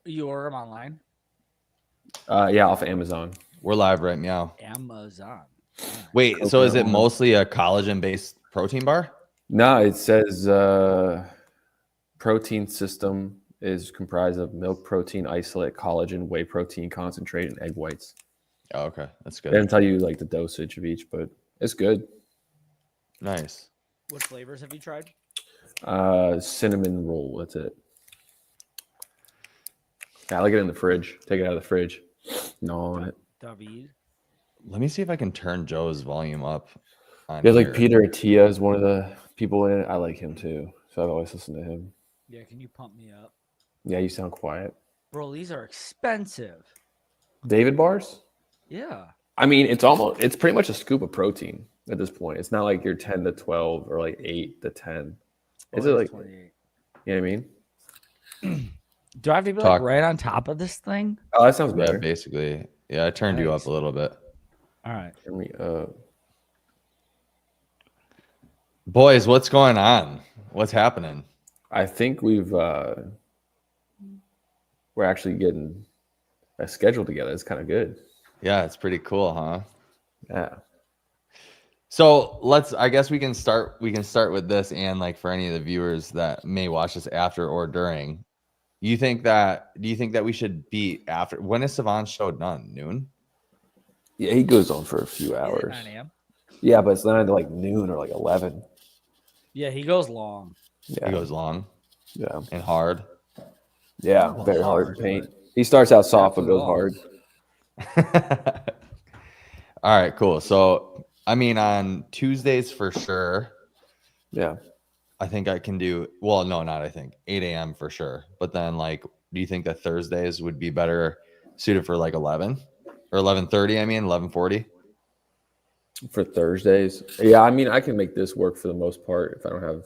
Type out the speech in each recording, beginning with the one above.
You order them online? Yeah, off of Amazon. We're live right now. Amazon. Right. Wait, so is it Coconut oil. mostly a collagen-based protein bar? No, it says protein system is comprised of milk protein isolate, collagen, whey protein concentrate, and egg whites. Oh, okay, that's They good. didn't tell you like the dosage of each, but it's good. Nice. What flavors have you tried? Cinnamon roll. That's it. Yeah, I like it in the fridge. Take it out of the fridge. Gnaw on it. David. Let me see if I can turn Joe's volume up. On Yeah, like here. Peter Attia is one of the people in it. I like him too, so I've always listened to him. Yeah, can you pump me up? Yeah, you sound quiet. Bro, these are expensive. David bars? Yeah. I mean, it's pretty much a scoop of protein at this point. It's not like you're 10 to 12 or like 8 to 10. Is it like 28. you know what I mean? Do I have to be Talk. like right on top of this thing? Oh, that sounds Yeah, better. basically. Yeah, I turned you up a little bit. All right. Let me, Boys, what's going on? What's happening? I think we're actually getting a schedule together. It's kind of good. Yeah, it's pretty cool, huh? Yeah. So I guess we can start with this, and like for any of the viewers that may watch this after or during, do you think that we should be after? When is Savant's show done? Noon? Yeah, he goes on for a few Is it hours. 9 a.m.? Yeah, but it's not until like noon or like 11. Yeah, he goes long. Yeah. He goes long Yeah. and hard. Yeah, Well, very hard hard, to paint. He starts out soft but goes Definitely hard. All right, cool. So I mean, on Tuesdays for sure. Yeah. I think I can do well. No, not I think 8 a.m. for sure. But then, like, do you think that Thursdays would be better suited for like 11 or 11:30? I mean, 11:40. For Thursdays. Yeah, I mean, I can make this work for the most part if I don't have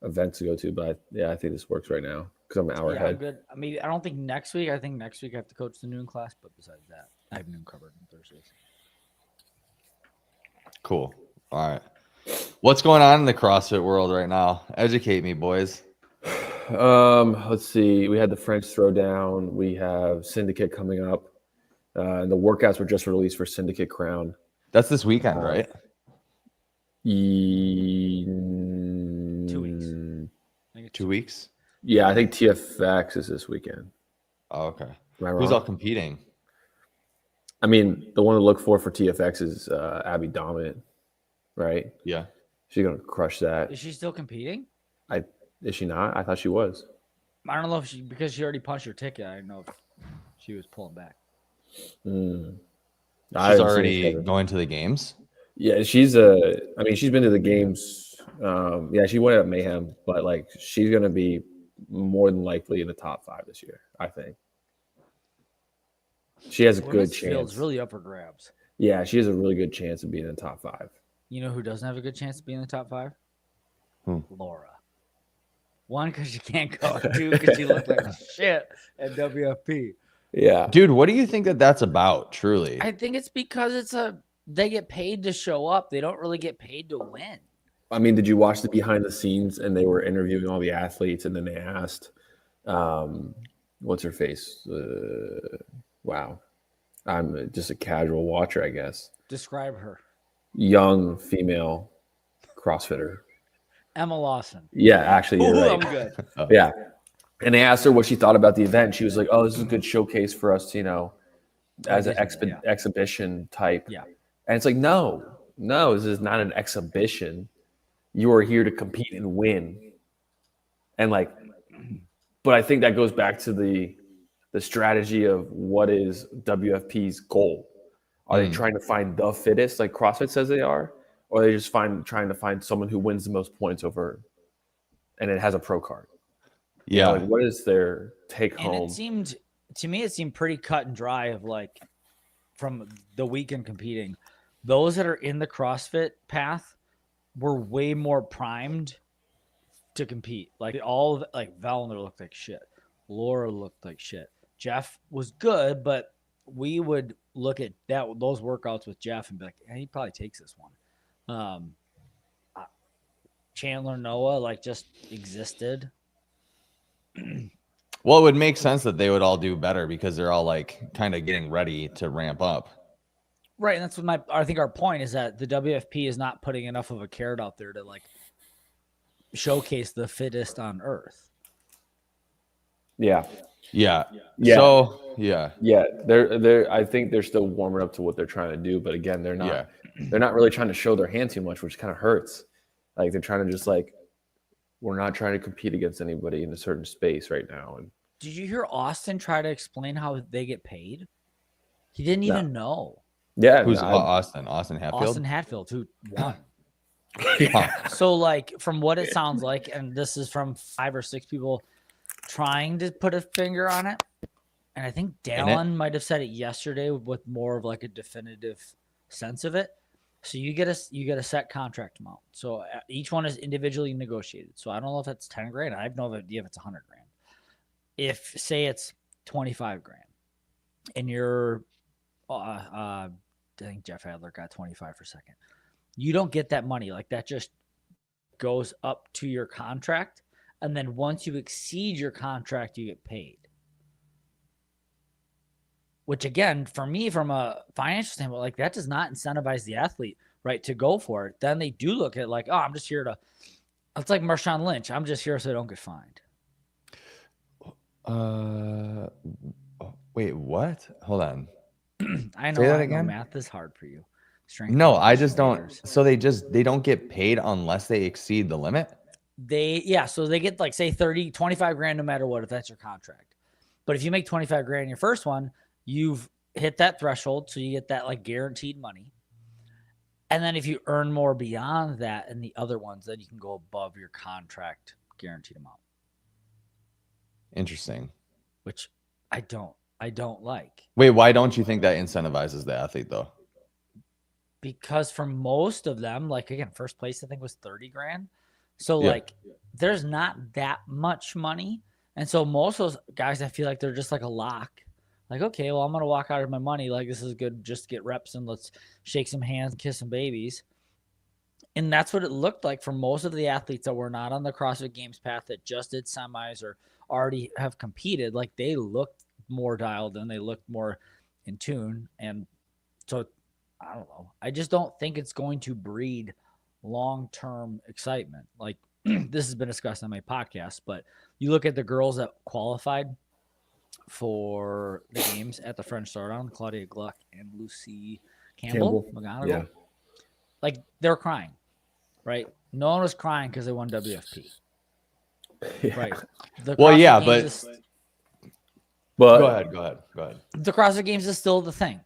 events to go to. But I think this works right now because I'm an hour Yeah, I'm ahead. good. I mean, I don't think next week. I think next week I have to coach the noon class, but besides that, I have noon covered on Thursdays. Cool. All right. What's going on in the CrossFit world right now? Educate me, boys. Let's see. We had the French Throwdown. We have Syndicate coming up. And the workouts were just released for Syndicate Crown. That's this weekend, right? 2 weeks. I think it's 2 weeks. Yeah, I think TFX is this weekend. Oh, okay. Am I Who's wrong? all competing? I mean, the one to look for TFX is Abby Dominant, right? Yeah. She's gonna crush that. Is she still competing? Is she not? I thought she was. I don't know if because she already punched her ticket. I didn't know if she was pulling back. Mm. She's I haven't seen already her schedule. going to the games. Yeah, she's she's been to the games. Yeah, she went at Mayhem, but like she's gonna be more than likely in the top 5 this year. I think she has a good Women's field's chance. really up for grabs. Yeah, she has a really good chance of being in the top 5. You know who doesn't have a good chance to be in the top 5? Who? Laura. One, because she can't go. 2, because she looked like shit at WFP. Yeah, Dude, what do you think that that's about? Truly, I think it's because they get paid to show up. They don't really get paid to win. I mean, did you watch the behind the scenes and they were interviewing all the athletes and then they asked, what's her face? Wow, I'm just a casual watcher, I guess. Describe her. Young female CrossFitter. Emma Lawson. Yeah, actually, you're Ooh, right. I'm good. Yeah. And they asked her what she thought about the event. She was like, oh, this is a good showcase for us, as an exhibition type. Yeah. And it's like, no, this is not an exhibition. You are here to compete and win. And but I think that goes back to the strategy of what is WFP's goal. Are they trying to find the fittest, like CrossFit says they are? Or are they just trying to find someone who wins the most points over and it has a pro card? yeah. Like, what is their take And home? it seemed pretty cut and dry of like from the weekend competing. Those that are in the CrossFit path were way more primed to compete. Like like Valner looked like shit. Laura looked like shit. Jeff was good, but we would look at those workouts with Jeff and be like, he probably takes this one. Chandler Noah like just existed. Well, it would make sense that they would all do better because they're all like kind of getting ready to ramp up. Right, and that's what I think our point is that the WFP is not putting enough of a carrot out there to like showcase the fittest on earth. Yeah. Yeah. Yeah. So yeah. Yeah. They're I think they're still warming up to what they're trying to do, but again, they're not really trying to show their hand too much, which kind of hurts. Like they're trying to just like, we're not trying to compete against anybody in a certain space right now. And did you hear Austin try to explain how they get paid? He didn't even know. Yeah. Who's Austin? Austin Hatfield? Austin Hatfield, who won. Yeah. So, like, from what it sounds like, and this is from 5 or 6 people trying to put a finger on it, and I think Dallin might have said it yesterday with more of like a definitive sense of it. So you get a set contract amount. So each one is individually negotiated. So I don't know if that's 10 grand. I have no idea if it's 100 grand. If say it's 25 grand, and you're I think Jeff Adler got 25 for second. You don't get that money. Like that just goes up to your contract. And then once you exceed your contract, you get paid. Which again, for me, from a financial standpoint, like that does not incentivize the athlete, right, to go for it. Then they do look at like, oh, I'm just here to, it's like Marshawn Lynch. I'm just here so I don't get fined. Wait, what? Hold on. I know. Say that I again? know math is hard for you. Strength No, and I just conditioning don't. So they don't get paid unless they exceed the limit. So they get like say 25 grand no matter what if that's your contract. But if you make 25 grand in your first one, you've hit that threshold, so you get that like guaranteed money. And then if you earn more beyond that in the other ones, then you can go above your contract guaranteed amount. Interesting. Which I don't like. Wait, why don't you think that incentivizes the athlete though? Because for most of them, like again, first place I think was 30 grand. So like there's not that much money. And so most of those guys, I feel like they're just like a lock. Like, okay, well, I'm going to walk out of my money. Like, this is good just to get reps and let's shake some hands, kiss some babies. And that's what it looked like for most of the athletes that were not on the CrossFit Games path that just did semis or already have competed. Like, they looked more dialed in. They looked more in tune. And so, I don't know. I just don't think it's going to breed long-term excitement. Like, this has been discussed on my podcast, but you look at the girls that qualified for the games at the French Throwdown, Claudia Gluck and Lucy Campbell. McGonigal. Yeah. Like they're crying, right? No one was crying because they won WFP. Yeah. Right. But go ahead. The CrossFit Games is still the thing.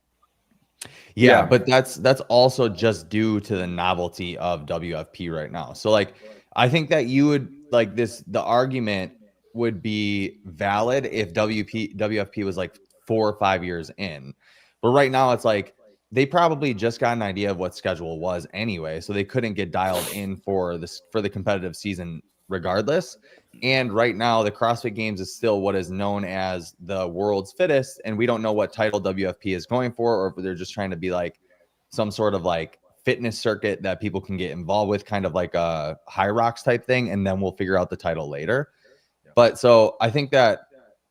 Yeah, but that's also just due to the novelty of WFP right now. So like I think that you would like the argument would be valid if WFP was like 4 or 5 years in. But right now it's like they probably just got an idea of what schedule was anyway, so they couldn't get dialed in for the competitive season regardless. And right now the CrossFit Games is still what is known as the world's fittest, and we don't know what title WFP is going for, or if they're just trying to be like some sort of like fitness circuit that people can get involved with, kind of like a High Rocks type thing, and then we'll figure out the title later. But so I think that,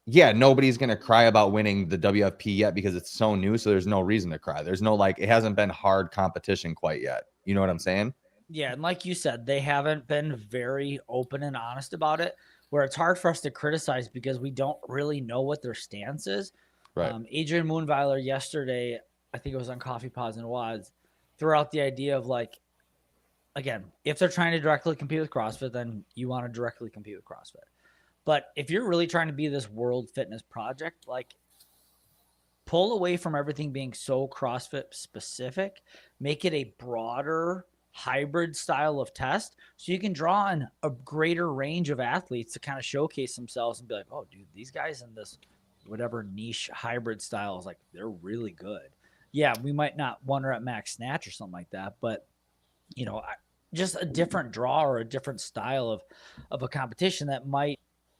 yeah, nobody's going to cry about winning the WFP yet because it's so new. So there's no reason to cry. There's no, like, it hasn't been hard competition quite yet. You know what I'm saying? Yeah. And like you said, they haven't been very open and honest about it, where it's hard for us to criticize because we don't really know what their stance is. Right. Adrian Moonweiler yesterday, I think it was on Coffee Pods and Wads, threw out the idea of like, again, if they're trying to directly compete with CrossFit, then you want to directly compete with CrossFit. But if you're really trying to be this world fitness project, like pull away from everything being so CrossFit specific, make it a broader hybrid style of test so you can draw in a greater range of athletes to kind of showcase themselves and be like, oh, dude, these guys in this whatever niche hybrid style is like, they're really good. Yeah, we might not want her at max snatch or something like that, but you know, just a different draw or a different style of a competition that might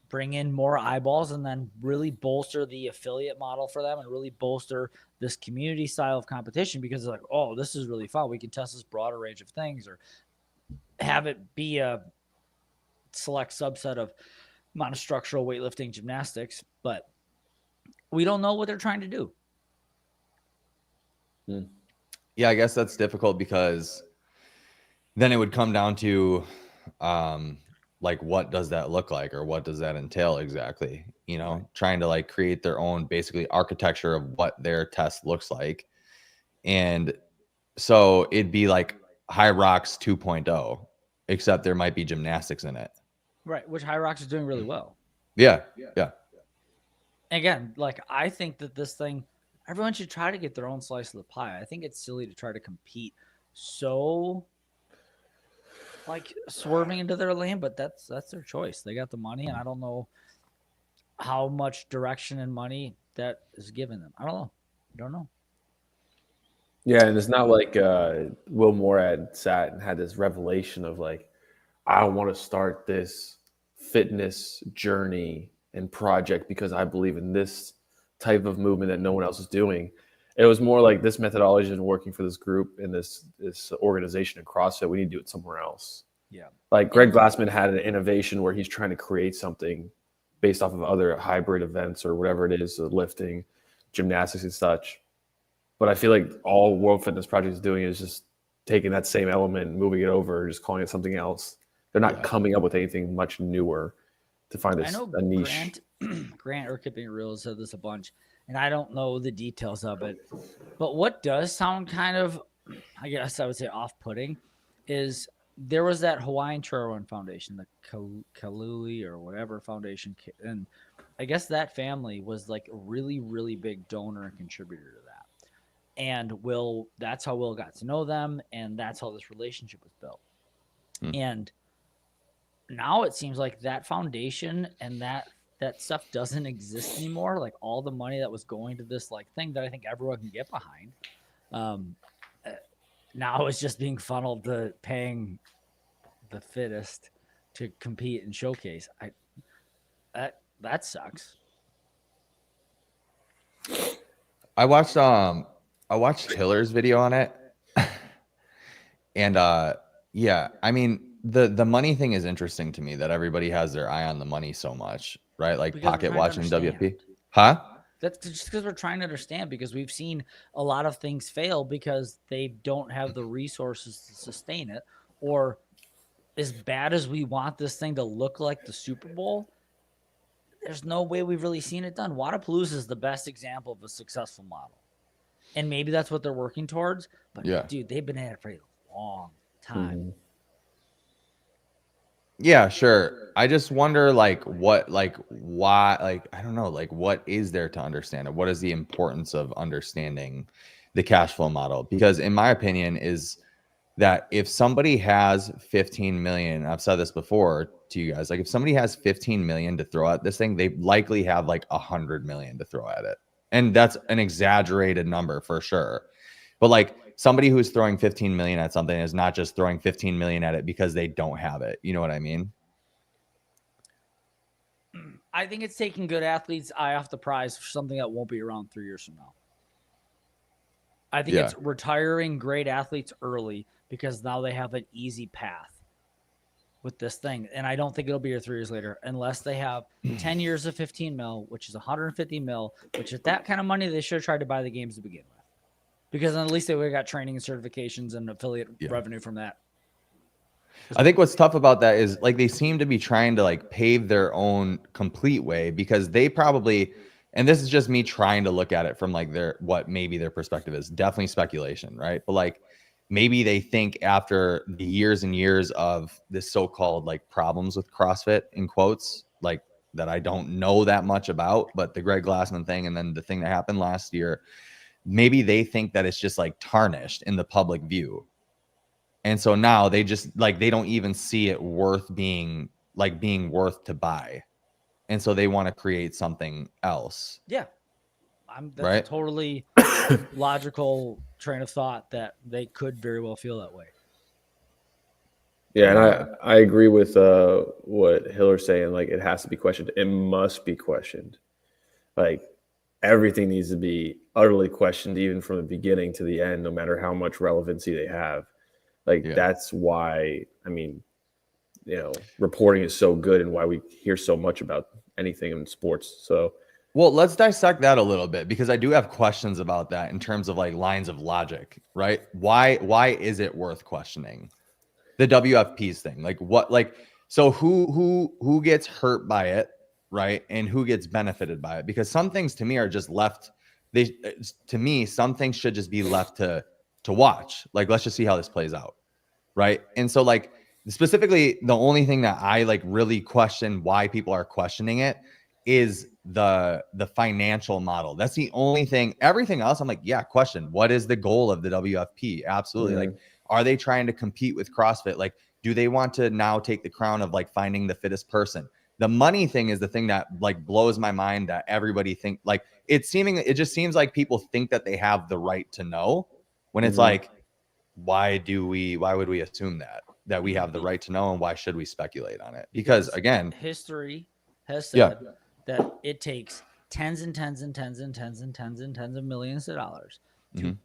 bring in more eyeballs and then really bolster the affiliate model for them and really bolster this community style of competition because it's like, oh, this is really fun. We can test this broader range of things or have it be a select subset of monostructural weightlifting, gymnastics, but we don't know what they're trying to do. Yeah, I guess that's difficult because then it would come down to like what does that look like, or what does that entail exactly? You know, right. Trying to like create their own basically architecture of what their test looks like. And so it'd be like High Rocks 2.0, except there might be gymnastics in it. Right, which High Rocks is doing really well. Yeah. Again, like I think that this thing, everyone should try to get their own slice of the pie. I think it's silly to try to compete so like swerving into their lane, but that's their choice. They got the money, and I don't know how much direction and money that is given them. I don't know. Yeah, and it's not like Will Morad sat and had this revelation of like, I want to start this fitness journey and project because I believe in this type of movement that no one else is doing. It was more like this methodology isn't working for this group and this organization in CrossFit. We need to do it somewhere else. Yeah. Like Greg Glassman had an innovation where he's trying to create something based off of other hybrid events or whatever it is, lifting, gymnastics and such. But I feel like all World Fitness Project is doing is just taking that same element and moving it over, just calling it something else. They're not coming up with anything much newer to find this a niche. Grant or Keeping It Real has said this a bunch, and I don't know the details of it. But what does sound kind of, I guess I would say, off-putting is there was that Hawaiian Trail Run Foundation, the Kaluli or whatever foundation, and I guess that family was like a really, really big donor and contributor to that. And that's how Will got to know them, and that's how this relationship was built. And now it seems like that foundation and that stuff doesn't exist anymore. Like all the money that was going to this like thing that I think everyone can get behind, now it's just being funneled to paying the fittest to compete and showcase. That sucks. I watched Hiller's video on it. And yeah, I mean the money thing is interesting to me, that everybody has their eye on the money so much, right? Like because pocket watching WP. Huh? That's just because we're trying to understand, because we've seen a lot of things fail because they don't have the resources to sustain it. Or as bad as we want this thing to look like the Super Bowl, there's no way we've really seen it done. Wodapalooza is the best example of a successful model. And maybe that's what they're working towards. But yeah, dude, they've been at it for a long time. Mm-hmm. Yeah, sure. I just wonder why, I don't know, like what is there to understand it? What is the importance of understanding the cash flow model? Because in my opinion is that if somebody has 15 million, I've said this before to you guys, like if somebody has 15 million to throw at this thing, they likely have like 100 million to throw at it. And that's an exaggerated number for sure. But like somebody who's throwing 15 million at something is not just throwing 15 million at it because they don't have it. You know what I mean? I think it's taking good athletes' eye off the prize for something that won't be around 3 years from now. I think it's retiring great athletes early because now they have an easy path with this thing. And I don't think it'll be here 3 years later unless they have 10 years of 15 mil, which is 150 mil, which is that kind of money they should have tried to buy the games to begin with. Because then at least they would have got training and certifications and affiliate revenue from that. I think what's tough about that is like they seem to be trying to like pave their own complete way, because they probably, and this is just me trying to look at it from like what maybe their perspective is, definitely speculation, right? But like maybe they think after the years and years of this so-called like problems with CrossFit in quotes, like that I don't know that much about, but the Greg Glassman thing and then the thing that happened last year, maybe they think that it's just like tarnished in the public view. And so now they just like, they don't even see it being worth to buy. And so they want to create something else. Yeah. That's a totally logical train of thought that they could very well feel that way. Yeah, and I agree with what Hiller's saying. Like, it has to be questioned. It must be questioned. Like, everything needs to be utterly questioned, even from the beginning to the end, no matter how much relevancy they have. Like, that's why, I mean, reporting is so good and why we hear so much about anything in sports. So, well, let's dissect that a little bit, because I do have questions about that in terms of like lines of logic, right? Why is it worth questioning the WFP's thing? Like what, like, so who gets hurt by it, right? And who gets benefited by it? Because some things to me are just left. To me, some things should just be left to watch. Like, let's just see how this plays out, right? And so, like, specifically, the only thing that I like really question why people are questioning it is the financial model. That's the only thing. Everything else, I'm like, yeah, question. What is the goal of the WFP? Absolutely. Mhm. Like, are they trying to compete with CrossFit? Like, do they want to now take the crown of like finding the fittest person? The money thing is the thing that like blows my mind, that everybody think like it just seems like people think that they have the right to know, when it's Mhm. like, why would we assume that we have the right to know, and why should we speculate on it? Because again, history has Yeah. said that it takes tens and tens and tens and tens and tens and tens of millions of dollars Mhm.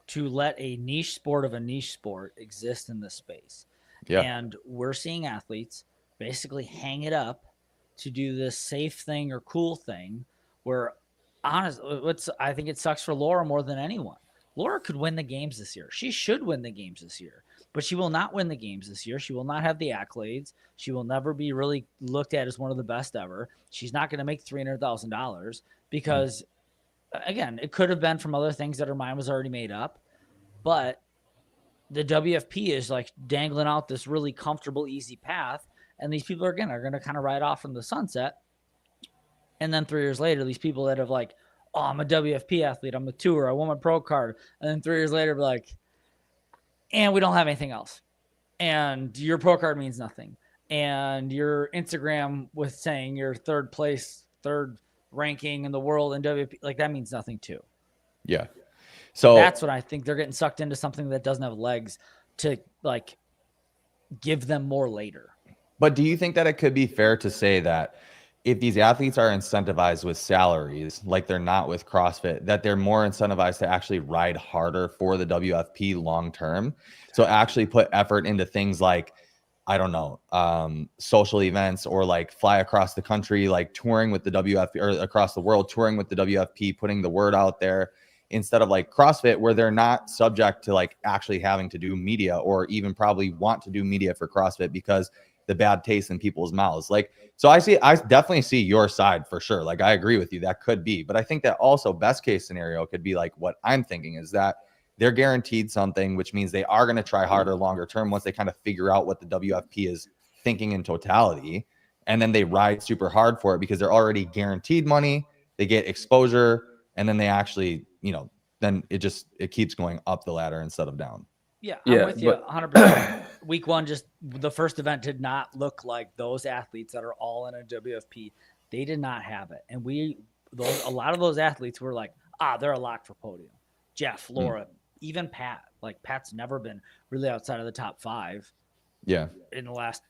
to let a niche sport of a niche sport exist in this space. Yeah. And we're seeing athletes basically hang it up to do this safe thing or cool thing, where I think it sucks for Laura more than anyone. Laura could win the games this year. She should win the games this year, but she will not win the games this year. She will not have the accolades. She will never be really looked at as one of the best ever. She's not going to make $300,000 because, again, it could have been from other things that her mind was already made up. But the WFP is like dangling out this really comfortable, easy path. And these people are going to kind of ride off from the sunset. And then 3 years later, these people that have like, oh, I'm a WFP athlete, I'm a tour, I won my pro card. And then 3 years later, be like, and we don't have anything else. And your pro card means nothing. And your Instagram with saying you're third ranking in the world in WFP, like that means nothing too. Yeah. So that's what I think. They're getting sucked into something that doesn't have legs to like give them more later. But do you think that it could be fair to say that if these athletes are incentivized with salaries, like they're not with CrossFit, that they're more incentivized to actually ride harder for the WFP long term? So actually put effort into things like, I don't know, social events, or like fly across the country, like touring with the WFP, or across the world, touring with the WFP, putting the word out there, instead of like CrossFit, where they're not subject to like actually having to do media, or even probably want to do media for CrossFit because the bad taste in people's mouths. Like, so I definitely see your side for sure. Like, I agree with you. That could be, but I think that also best case scenario could be like what I'm thinking is that they're guaranteed something, which means they are going to try harder longer term once they kind of figure out what the WFP is thinking in totality. And then they ride super hard for it because they're already guaranteed money. They get exposure, and then they actually, then it keeps going up the ladder instead of down. Yeah, I'm with you 100%. Week one, just the first event did not look like those athletes that are all in a WFP. They did not have it. And a lot of those athletes were like, they're a lock for podium. Jeff, Laura, even Pat. Like, Pat's never been really outside of the top 5. Yeah. In the last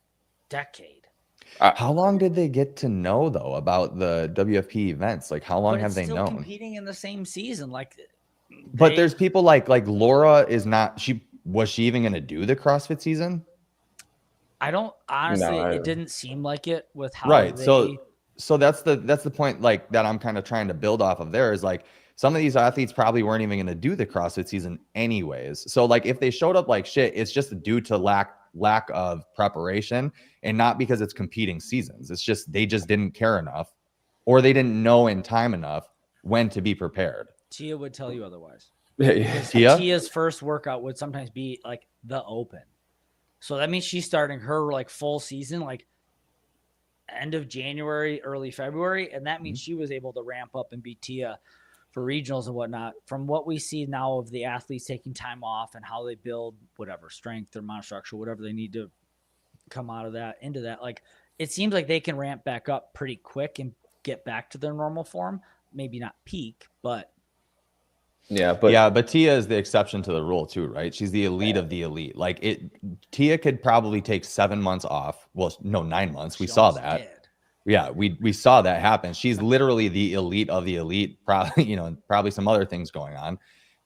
decade. How long did they get to know though about the WFP events? Like, how long have they known? Competing in the same season, but there's people like Laura is not. Was she even going to do the CrossFit season? I don't honestly. It didn't seem like it with how right. So that's the point like that I'm kind of trying to build off of. There is like some of these athletes probably weren't even going to do the CrossFit season anyways. So like if they showed up like shit, it's just due to lack of preparation, and not because it's competing seasons. It's just they just didn't care enough, or they didn't know in time enough when to be prepared. Tia would tell you otherwise. Tia's first workout would sometimes be like the open. So that means she's starting her like full season like end of January, early February. And that means she was able to ramp up and beat Tia for regionals and whatnot. From what we see now of the athletes taking time off and how they build whatever strength or monostructure, whatever they need to come out of that into that, like it seems like they can ramp back up pretty quick and get back to their normal form. Maybe not peak, but but Tia is the exception to the rule too, right? She's the elite of the elite. Like Tia could probably take 7 months off. Well, no, 9 months. We saw that. Did. Yeah, we saw that happen. She's literally the elite of the elite. Probably, probably some other things going on.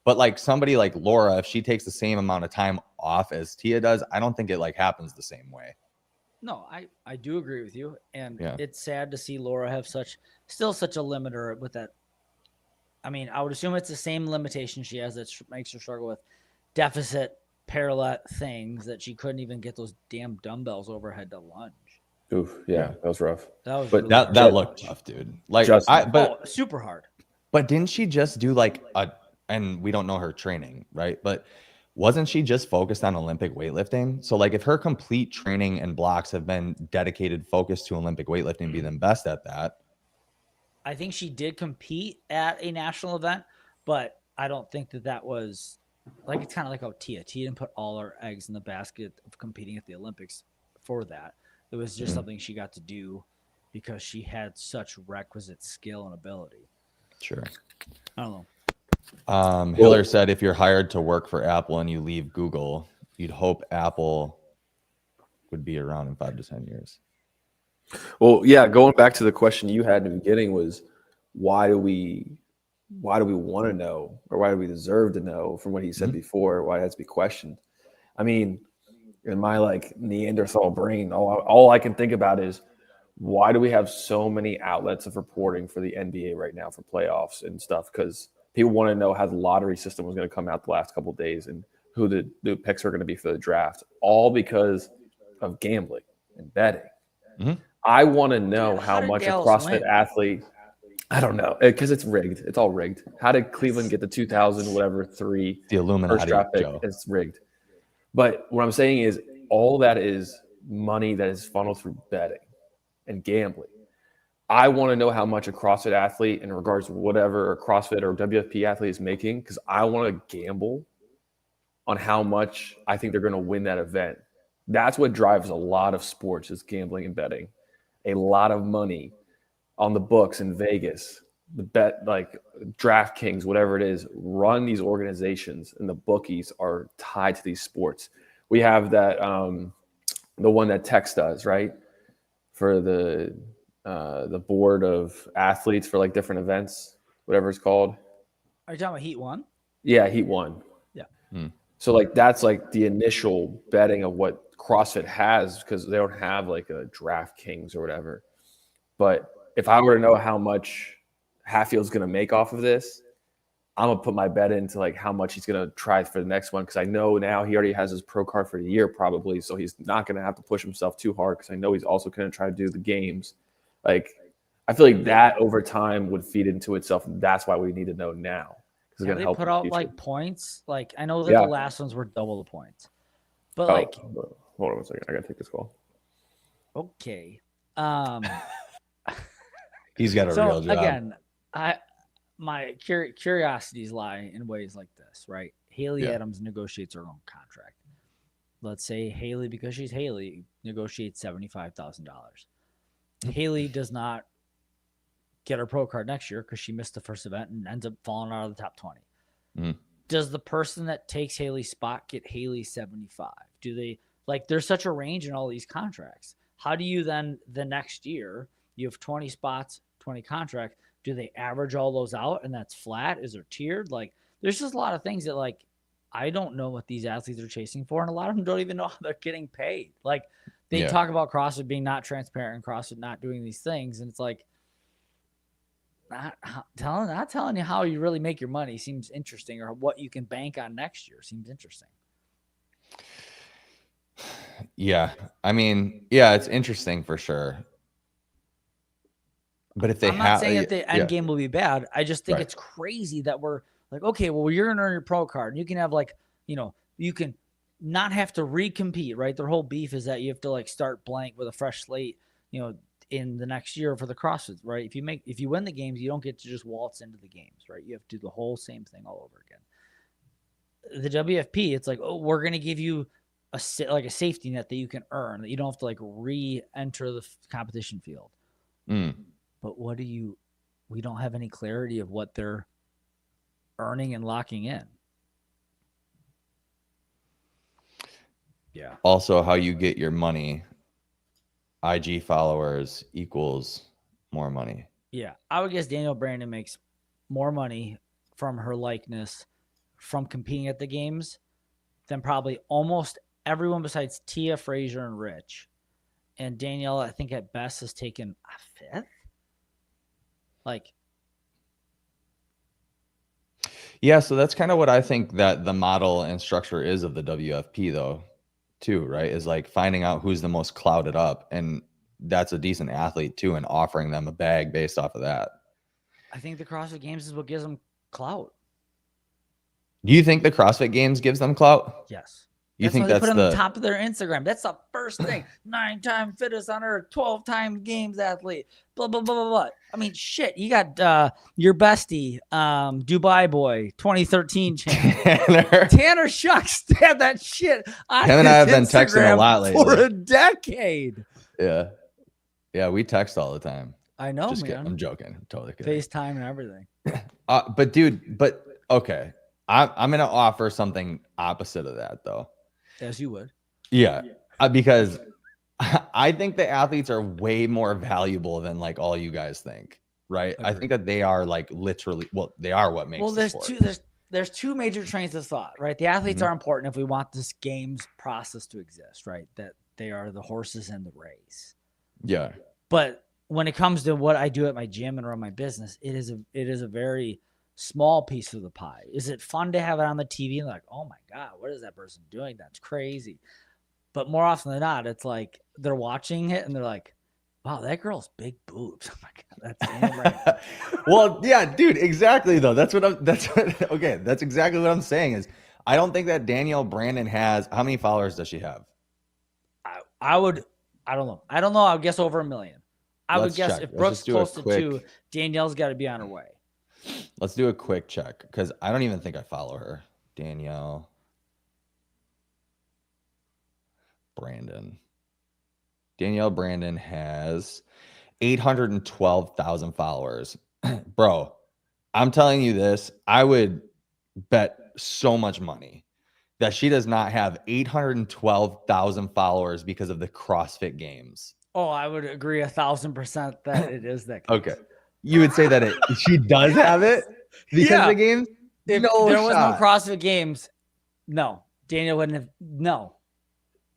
But like somebody like Laura, if she takes the same amount of time off as Tia does, I don't think it like happens the same way. No, I do agree with you, and Yeah. it's sad to see Laura have still such a limiter with that. I mean, I would assume it's the same limitation she has that makes her struggle with deficit parallel things that she couldn't even get those damn dumbbells overhead to lunge. Oof, yeah, that was rough. That was But really That hard. that looked tough, dude. Like super hard. But didn't she just do like and we don't know her training, right? But wasn't she just focused on Olympic weightlifting? So like if her complete training and blocks have been dedicated, focused to Olympic weightlifting, be the best at that. I think she did compete at a national event, but I don't think that was like, it's kind of like how Tia didn't put all her eggs in the basket of competing at the Olympics for that. It was just something she got to do because she had such requisite skill and ability. Sure. I don't know. Hiller said, if you're hired to work for Apple and you leave Google, you'd hope Apple would be around in 5 to 10 years. Well, yeah, going back to the question you had in the beginning was why do we want to know, or why do we deserve to know, from what he said before, why it has to be questioned? I mean, in my like Neanderthal brain, all I can think about is why do we have so many outlets of reporting for the NBA right now for playoffs and stuff? Because people want to know how the lottery system was going to come out the last couple of days and who the picks are going to be for the draft, all because of gambling and betting. Mm-hmm. I want to know how much a Dallas CrossFit win? athlete. I don't know, because it's rigged. It's all rigged. How did Cleveland get the 3 The Illuminati, first draft pick? Joe. It's rigged. But what I'm saying is all that is money that is funneled through betting and gambling. I want to know how much a CrossFit athlete, in regards to whatever a CrossFit or WFP athlete is making, because I want to gamble on how much I think they're going to win that event. That's what drives a lot of sports, is gambling and betting. A lot of money on the books in Vegas, the bet, like DraftKings, whatever it is, run these organizations, and the bookies are tied to these sports. We have that, the one that Tex does, right, for the board of athletes for like different events, whatever it's called. Are you talking about Heat 1? Yeah, Heat 1. Yeah. So like that's like the initial betting of what CrossFit has, because they don't have like a DraftKings or whatever. But if I were to know how much Hatfield's going to make off of this, I'm going to put my bet into like how much he's going to try for the next one, because I know now he already has his pro card for the year probably, so he's not going to have to push himself too hard, because I know he's also going to try to do the games. Like, I feel like that over time would feed into itself, and that's why we need to know now. Have Gonna they help put in the out future. like points? Like, I know that Yeah. the last ones were double the points, but Oh, like, hold on a second, I gotta take this call. okay. He's got a So real job. again, my curiosities lie in ways like this, right? Haley Adams negotiates her own contract. Let's say Haley, because she's Haley, negotiates $75,000. Haley does not get her pro card next year because she missed the first event and ends up falling out of the top 20. Does the person that takes Haley's spot get Haley 75? Do they, like, there's such a range in all these contracts. How do you then, the next year, you have 20 spots, 20 contracts. Do they average all those out and that's flat? Is there tiered? Like, there's just a lot of things that, like, I don't know what these athletes are chasing for, and a lot of them don't even know how they're getting paid. Like, they talk about CrossFit being not transparent and CrossFit not doing these things, and it's like, not telling you how you really make your money seems interesting, or what you can bank on next year seems interesting. Yeah. I mean, yeah, it's interesting for sure. But if they I'm not saying that the end game will be bad. I just think Right. it's crazy that we're like, okay, well, you're going to earn your pro card. And you can have, like, you know, you can not have to recompete, right? Their whole beef is that you have to, like, start blank with a fresh slate, you know, in the next year for the CrossFit, right? If you win the games, you don't get to just waltz into the games, right? You have to do the whole same thing all over again. The WFP, it's like, oh, we're going to give you a safety net that you can earn, that you don't have to, like, re-enter the competition field. But we don't have any clarity of what they're earning and locking in. Yeah. Also, how you get your money, IG followers equals more money. Yeah. I would guess Danielle Brandon makes more money from her likeness from competing at the games than probably almost everyone besides Tia, Frazier, and Rich. And Danielle, I think at best has taken a 5th. Like, Yeah, so that's kind of what I think that the model and structure is of the WFP, though, too, right? Is like finding out who's the most clouded up, and that's a decent athlete too, and offering them a bag based off of that. I think the CrossFit Games is what gives them clout. Do you think the CrossFit Games gives them clout? Yes. You think why they that's put on the the top of their Instagram? That's the first thing. 9-time fittest on earth, 12-time games athlete, blah, blah, blah, blah, blah. I mean, shit, you got your bestie, Dubai boy, 2013 champ. Tanner Shucks had that shit on Him and I have his been texting a Instagram lot lately. for a decade. Yeah. Yeah, we text all the time. I know, Just kidding. man. I'm joking. I'm totally kidding. FaceTime and everything. But dude, okay. I'm gonna offer something opposite of that though. As you would. Yeah. Because I think the athletes are way more valuable than like all you guys think, right? Agreed. I think that they are like literally, well, they are what makes the sport. There's two major trains of thought, right? The athletes Mhm. are important if we want this games process to exist, right? That they are the horses in the race. Yeah. But when it comes to what I do at my gym and run my business, it is a very small piece of the pie. Is it fun to have it on the TV and like, oh my God, what is that person doing? That's crazy. But more often than not, it's like they're watching it and they're like, wow, that girl's big boobs. Oh my God, that's Danielle Brandon. Well, yeah, dude, exactly though. That's exactly what I'm saying is I don't think that Danielle Brandon has, how many followers does she have? I don't know. I would guess over 1 million. I would Let's guess check. if Let's Brooke's just do a close to quick- 2, Danielle's got to be on her way. Let's do a quick check because I don't even think I follow her. Danielle Brandon. Danielle Brandon has 812,000 followers. Bro, I'm telling you this, I would bet so much money that she does not have 812,000 followers because of the CrossFit Games. Oh, I would agree 1,000% that it is that case. Okay. You would say that she does have it because Yeah. of the games? If No there was shot. no CrossFit Games, no, Danielle wouldn't have. No,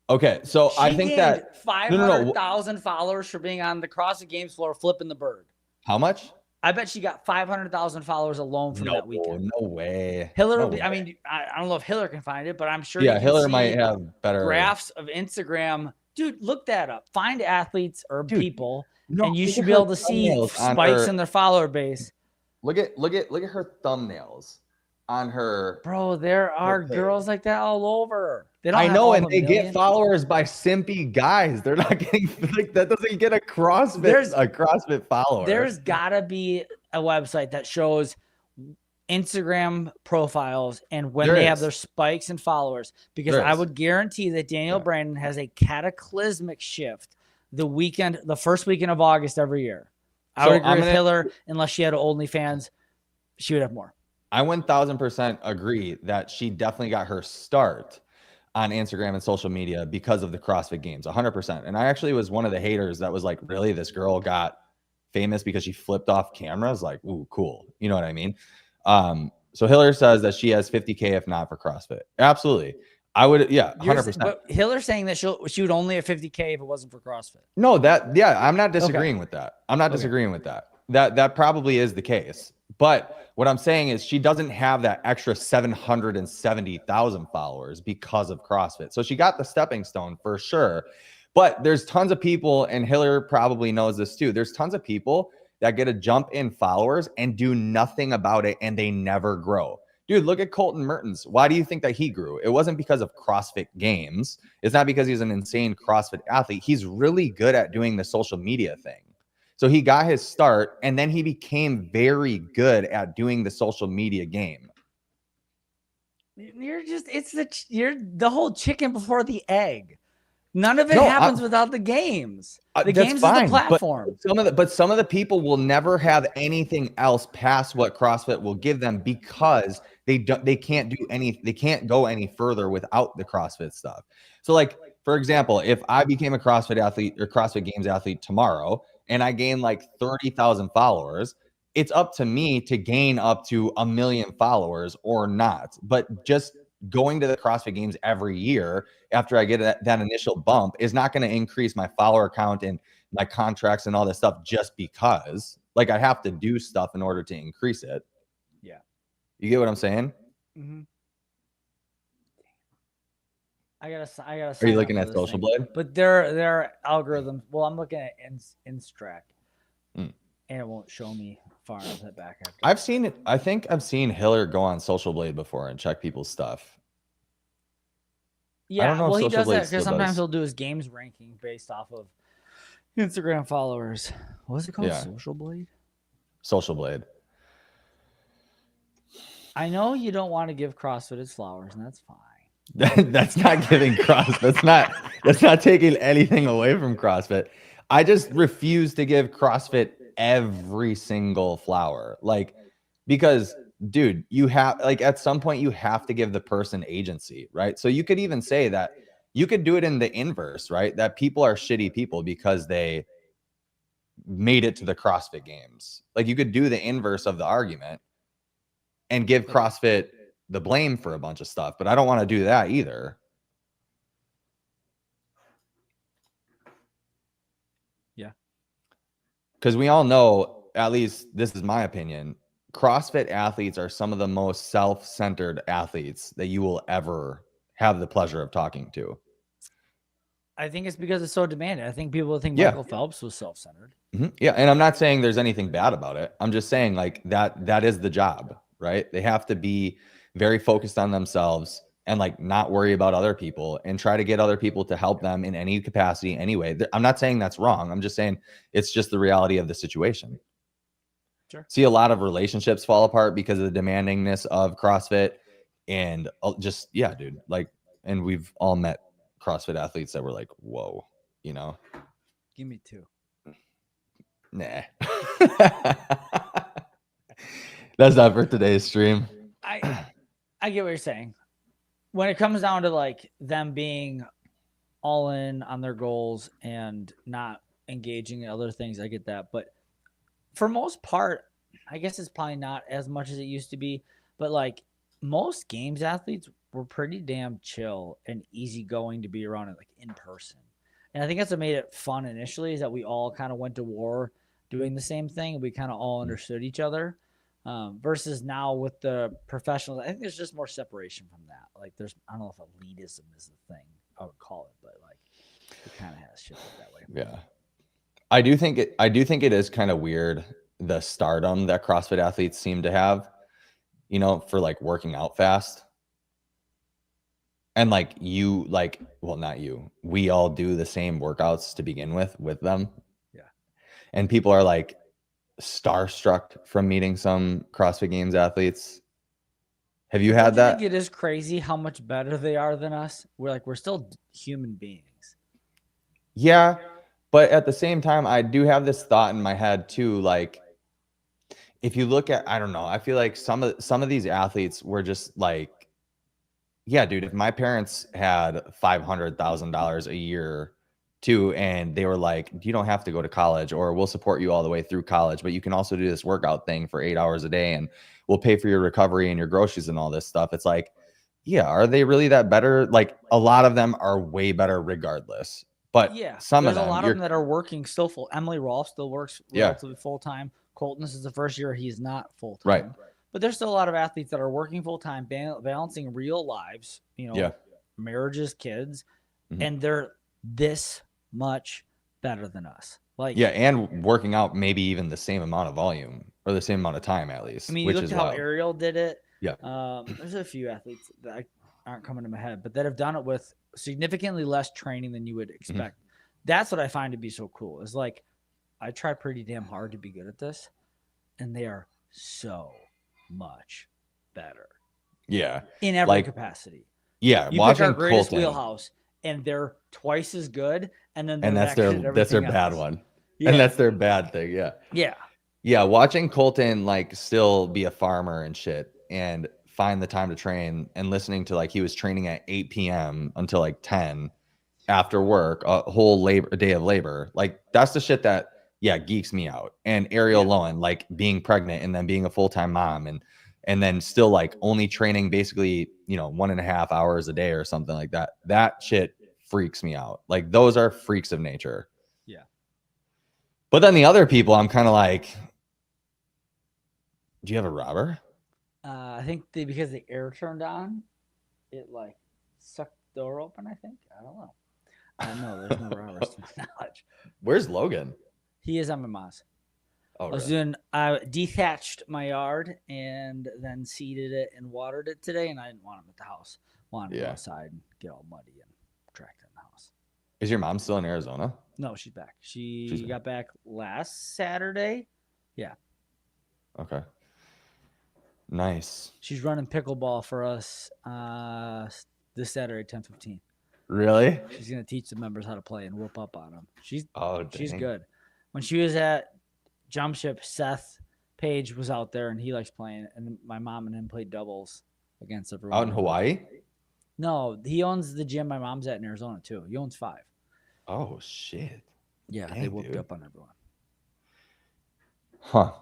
Okay, so I She think gained that 500,000 followers for being on the CrossFit Games floor flipping the bird. how much? I bet she got 500,000 followers alone from that weekend. No way. Hiller, No I way. mean, I don't know if Hiller can find it, but I'm sure. Yeah, you can Hiller see might have better graphs of Instagram. Dude, look that up. Find athletes or Dude, people, No, and you look should at be her able to see thumbnails on spikes her- in their follower base. Look at her thumbnails on her. Bro, there are Okay. girls like that all over. They don't I have know, all and the they million. get followers by simpy guys. They're not getting like that. Doesn't get a There's- CrossFit follower. There's gotta be a website that shows Instagram profiles and when There they have is. their spikes and followers, because There I is. would guarantee that Danielle Yeah. Brandon has a cataclysmic shift the first weekend of August every year. I So would agree I'm with gonna- Hiller. Unless she had OnlyFans, she would have more. I 1000% agree that she definitely got her start on Instagram and social media because of the CrossFit Games, 100%. And I actually was one of the haters that was like, really, this girl got famous because she flipped off cameras? Like, ooh, cool. You know what I mean? So Hiller says that she has 50K if not for CrossFit. Absolutely. I would, yeah, 100%. But Hiller's saying that she would only have 50K if it wasn't for CrossFit. No, I'm not disagreeing with that. I'm not disagreeing with that. That probably is the case. But what I'm saying is she doesn't have that extra 770,000 followers because of CrossFit. So she got the stepping stone for sure. But there's tons of people, and Hiller probably knows this too. There's tons of people that get a jump in followers and do nothing about it, and they never grow. Dude, look at Colton Mertens. Why do you think that he grew? It wasn't because of CrossFit Games. It's not because he's an insane CrossFit athlete. He's really good at doing the social media thing. So he got his start, and then he became very good at doing the social media game. You're the whole chicken before the egg. None of it happens without the games. The That's games fine, is the platform. But some of the people will never have anything else past what CrossFit will give them because they can't go any further without the CrossFit stuff. So like, for example, if I became a CrossFit athlete or CrossFit Games athlete tomorrow and I gain like 30,000 followers, it's up to me to gain up to 1 million followers or not. But just going to the CrossFit Games every year after I get that initial bump is not going to increase my follower count and my contracts and all this stuff just because. Like, I have to do stuff in order to increase it. Yeah. You get what I'm saying? Mm-hmm. I gotta. Are you looking at Social Blade? But their algorithms. Well, I'm looking at Instrack, and it won't show me far enough that back. I've seen it. I think I've seen Hiller go on Social Blade before and check people's stuff. Yeah, I don't know well, if he Social does Blade that because still sometimes does. he'll do his games ranking based off of Instagram followers. What is it called? Yeah. Social Blade. Social Blade. I know you don't want to give CrossFit its flowers, and that's fine. That's not giving that's not taking anything away from CrossFit. I just refuse to give CrossFit every single flower. Like, because dude, you have, like, at some point you have to give the person agency, right? So you could even say that you could do it in the inverse, right? That people are shitty people because they made it to the CrossFit Games. Like, you could do the inverse of the argument and give CrossFit the blame for a bunch of stuff, but I don't want to do that either. Yeah. Because we all know, at least this is my opinion, CrossFit athletes are some of the most self-centered athletes that you will ever have the pleasure of talking to. I think it's because it's so demanding. I think people think Yeah. Michael Phelps was self-centered. Mm-hmm. Yeah, and I'm not saying there's anything bad about it. I'm just saying, like, that is the job, right? They have to be very focused on themselves and, like, not worry about other people and try to get other people to help them in any capacity anyway. I'm not saying that's wrong. I'm just saying it's just the reality of the situation. Sure. See a lot of relationships fall apart because of the demandingness of CrossFit, and just, yeah, dude, like, and we've all met CrossFit athletes that were like, whoa, you know. Give me 2. Nah. That's not for today's stream. I get what you're saying. When it comes down to, like, them being all in on their goals and not engaging in other things, I get that. But for most part, I guess it's probably not as much as it used to be. But, like, most games athletes were pretty damn chill and easygoing to be around it, like, in person. And I think that's what made it fun initially, is that we all kind of went to war doing the same thing. We kind of all understood each other. Versus now with the professionals, I think there's just more separation from that. Like, there's, I don't know if elitism is the thing I would call it, but, like, it kind of has shifted that way. Yeah, I do think it is kind of weird, the stardom that CrossFit athletes seem to have, you know, for, like, working out fast. And, like, you, like, well, not you, we all do the same workouts to begin with them. Yeah. And people are, like, starstruck from meeting some CrossFit Games athletes. Have you had that? I think it is crazy how much better they are than us. We're still human beings. Yeah, but at the same time, I do have this thought in my head too. Like, if you look at, I don't know, I feel like some of these athletes were just like, yeah, dude, if my parents had $500,000 a year too, and they were like, you don't have to go to college, or we'll support you all the way through college, but you can also do this workout thing for 8 hours a day, and we'll pay for your recovery and your groceries and all this stuff. It's like, yeah, are they really that better? Like, a lot of them are way better regardless. But Yeah, some there's of them, a lot of them that are working still full. Emily Rolfe still works relatively full time. Colton, this is the first year he's not full time. Right. But there's still a lot of athletes that are working full time, balancing real lives, you know, marriages, kids, and they're this much better than us. Like, yeah, and working out maybe even the same amount of volume or the same amount of time at least. I mean, you which look is at how wild. Ariel did it. Yeah. There's a few athletes that aren't coming to my head, but that have done it with significantly less training than you would expect. That's what I find to be so cool. Is like, I try pretty damn hard to be good at this, and they are so much better. Yeah. In every capacity. Yeah. You Watching pick our greatest Colton, wheelhouse, and they're twice as good, and then and that's their bad one. Yeah. And that's their bad thing. Yeah. Yeah. Yeah. Watching Colton, like, still be a farmer and shit and find the time to train, and listening to, like, he was training at 8 p.m. until like 10 after work, a whole day of labor. Like, that's the shit that geeks me out. And Ariel Lowen, like being pregnant and then being a full-time mom and then still like only training basically, 1.5 hours a day or something like that. That shit freaks me out. Like those are freaks of nature. Yeah. But then the other people, I'm kind of like, do you have a robber? I think because the air turned on, it like sucked the door open. I think, I don't know. No, there's no robbers to my knowledge. Where's Logan? He is on my mom's. Oh, I was really? doing. I dethatched my yard and then seeded it and watered it today, and I didn't want him at the house. Wanted to go outside and get all muddy and track it in the house. Is your mom still in Arizona? No, she's back. She got back last Saturday. Yeah. Okay. Nice. She's running pickleball for us this Saturday, 10:15. Really? She's gonna teach the members how to play and whoop up on them. She's dang. good. When she was at Jump Ship, Seth Page was out there and he likes playing, and my mom and him played doubles against everyone. Out in Hawaii? No, he owns the gym my mom's at in Arizona too. He owns 5. Oh shit. Yeah, Dang, they whooped dude. up on everyone. Huh.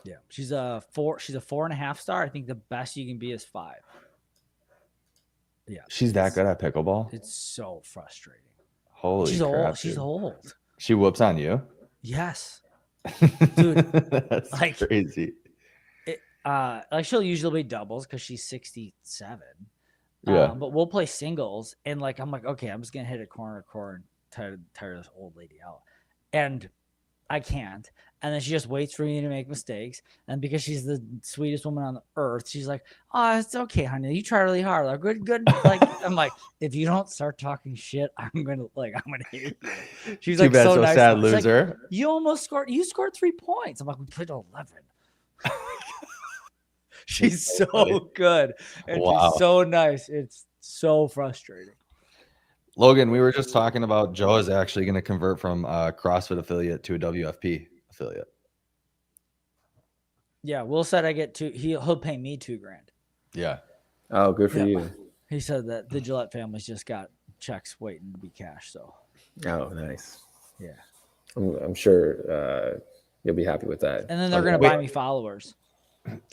Yeah, she's a 4.5 star. I think the best you can be is 5. Yeah, She's that good at pickleball? it's so frustrating. Holy She's crap. old. She's dude. old. She whoops on you? Yes, Dude, That's like- crazy. like she'll usually be doubles because she's 67. Yeah. But we'll play singles, and like I'm like, okay, I'm just gonna hit a corner and tire this old lady out, and I can't. And then she just waits for me to make mistakes. And because she's the sweetest woman on the earth, she's like, "Oh, it's okay, honey. You try really hard. Like, good." Like, I'm like, if you don't start talking shit, I'm gonna hate you. She's Too like, bad, so so nice. sad, She's like, loser. you scored 3 points. I'm like, we played 11. She's so funny. good. And Wow. she's so nice. It's so frustrating. Logan, we were just talking about Joe is actually going to convert from a CrossFit affiliate to a WFP affiliate. Yeah, Will said I get he'll pay me $2,000. Yeah. Oh, good for Yeah. you. He said that the Gillette family's just got checks waiting to be cashed. So Oh, nice. yeah. I'm sure you'll be happy with that. And then they're gonna Wait. buy me followers.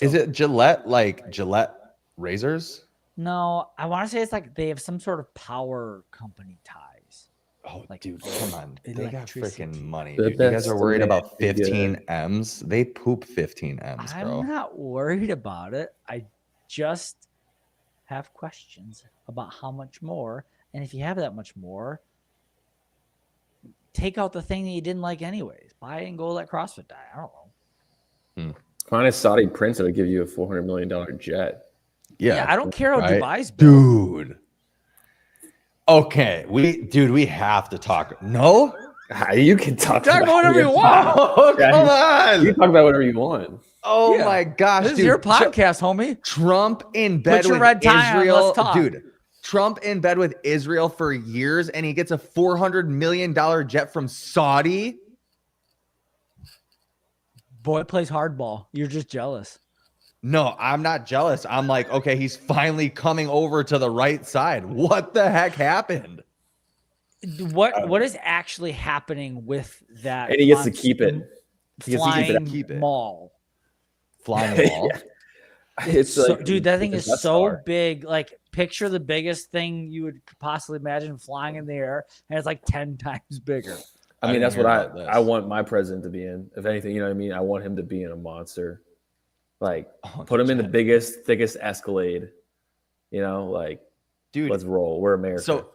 Is it Gillette, like Gillette razors? No, I want to say it's like they have some sort of power company ties. Oh, Like, dude, come on. They got electricity. freaking money. The Dude. You guys best are worried man about can get. 15 M's? They poop 15 M's, bro. I'm not worried about it. I just have questions about how much more. And if you have that much more, take out the thing that you didn't like anyways. Buy it and go let CrossFit die. I don't know. Find a Saudi prince that'll give you a $400 million jet. Yeah, I don't care how right? Dubai's built. Dude. Okay, we have to talk. No? You can talk Talk about whatever you it. want. Oh, Yeah, come You on. can talk about whatever you want. Oh Yeah. my gosh, This is dude. your podcast, homie. Trump in bed your with red tie on, Israel. let's talk. Dude, Trump in bed with Israel for years and he gets a $400 million jet from Saudi. Boy plays hardball. You're just jealous. No, I'm not jealous. I'm like, okay, he's finally coming over to the right side. What the heck happened? What is actually happening with that? And he gets to keep it. He gets to Flying keep it. mall. Flying the ball. It's So, like, dude, that thing it's is a so Death Star. big. Like, picture the biggest thing you would possibly imagine flying in the air, and it's like 10 times bigger. I I mean, didn't that's hear what about this. I want my president to be in. If anything, you know what I mean? I want him to be in a monster. Like, Oh, put him in the jet. biggest, thickest Escalade. You know, like, Dude, let's roll. We're America. so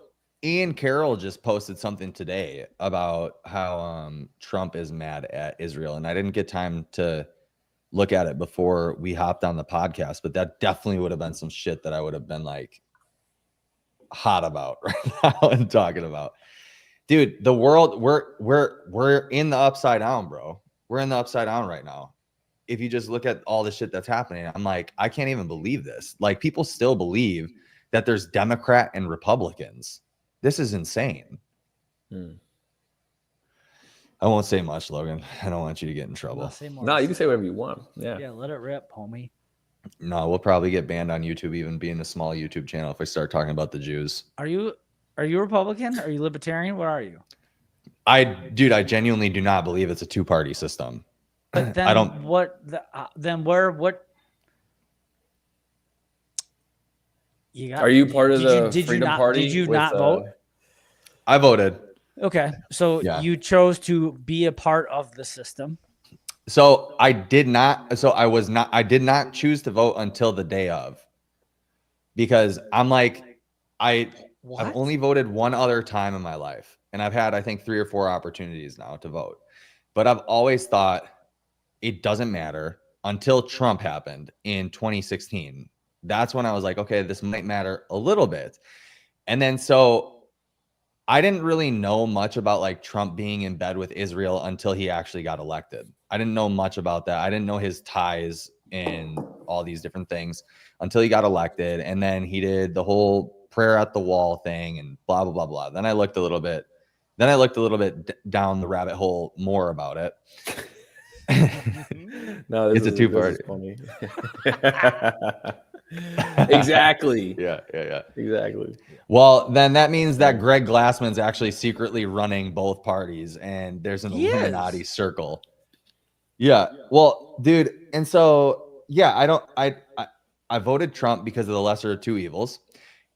Ian Carroll just posted something today about how Trump is mad at Israel. And I didn't get time to look at it before we hopped on the podcast, but that definitely would have been some shit that I would have been like hot about right now and talking about. Dude, the world, we're in the upside down, bro. We're in the upside down right now. If you just look at all the shit that's happening, I'm like, I can't even believe this. Like, people still believe that there's Democrat and Republicans. This is insane. I won't say much, Logan. I don't want you to get in trouble. I'll say more. No, you can say whatever you want. Yeah. Yeah, let it rip, homie. No, we'll probably get banned on YouTube, even being a small YouTube channel, if I start talking about the Jews. Are you Republican? Are you libertarian? What are you? I genuinely do not believe it's a two-party system. But then I don't. what? What? You got? Are you part of the did Freedom not, Party? Did you with, not vote? I voted. Okay, so Yeah. you chose to be a part of the system. So I did not. So I was not. I did not choose to vote until the day of, because I'm like, I've only voted one other time in my life, and I've had, I think, 3 or 4 opportunities now to vote, but I've always thought it doesn't matter until Trump happened in 2016. That's when I was like, okay, this might matter a little bit. And then so I didn't really know much about like Trump being in bed with Israel until he actually got elected. I didn't know much about that. I didn't know his ties and all these different things until he got elected. And then he did the whole prayer at the wall thing and blah, blah, blah, blah. Then I looked a little bit down the rabbit hole more about it. No, it's a two-party. Funny. Exactly. Yeah. Exactly. Well, then that means that Greg Glassman's actually secretly running both parties, and there's an Illuminati circle. Yeah. Well, dude, and so yeah, I voted Trump because of the lesser of two evils.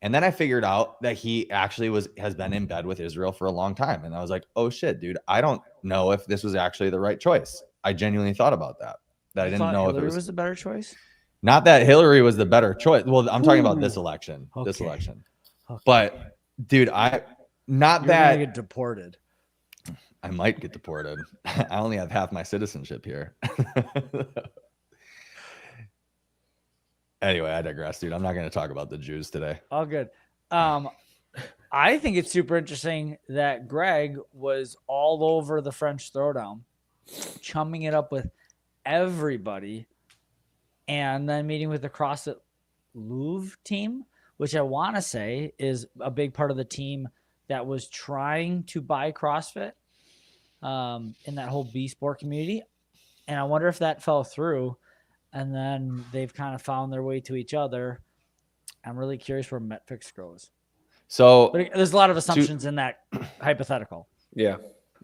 And then I figured out that he actually has been in bed with Israel for a long time. And I was like, oh shit, dude, I don't know if this was actually the right choice. I genuinely thought about that. I didn't know Hillary if it was the better choice. Not that Hillary was the better choice. Well, I'm talking about this election. Okay. This election. Okay. But dude, You're gonna get deported. I might get deported. I only have half my citizenship here. Anyway, I digress, dude. I'm not going to talk about the Jews today. All good. I think it's super interesting that Greg was all over the French Throwdown, chumming it up with everybody, and then meeting with the CrossFit Louvre team, which I want to say is a big part of the team that was trying to buy CrossFit in that whole B sport community. And I wonder if that fell through. And then they've kind of found their way to each other. I'm really curious where Metfix goes. So but there's a lot of assumptions in that hypothetical. Yeah.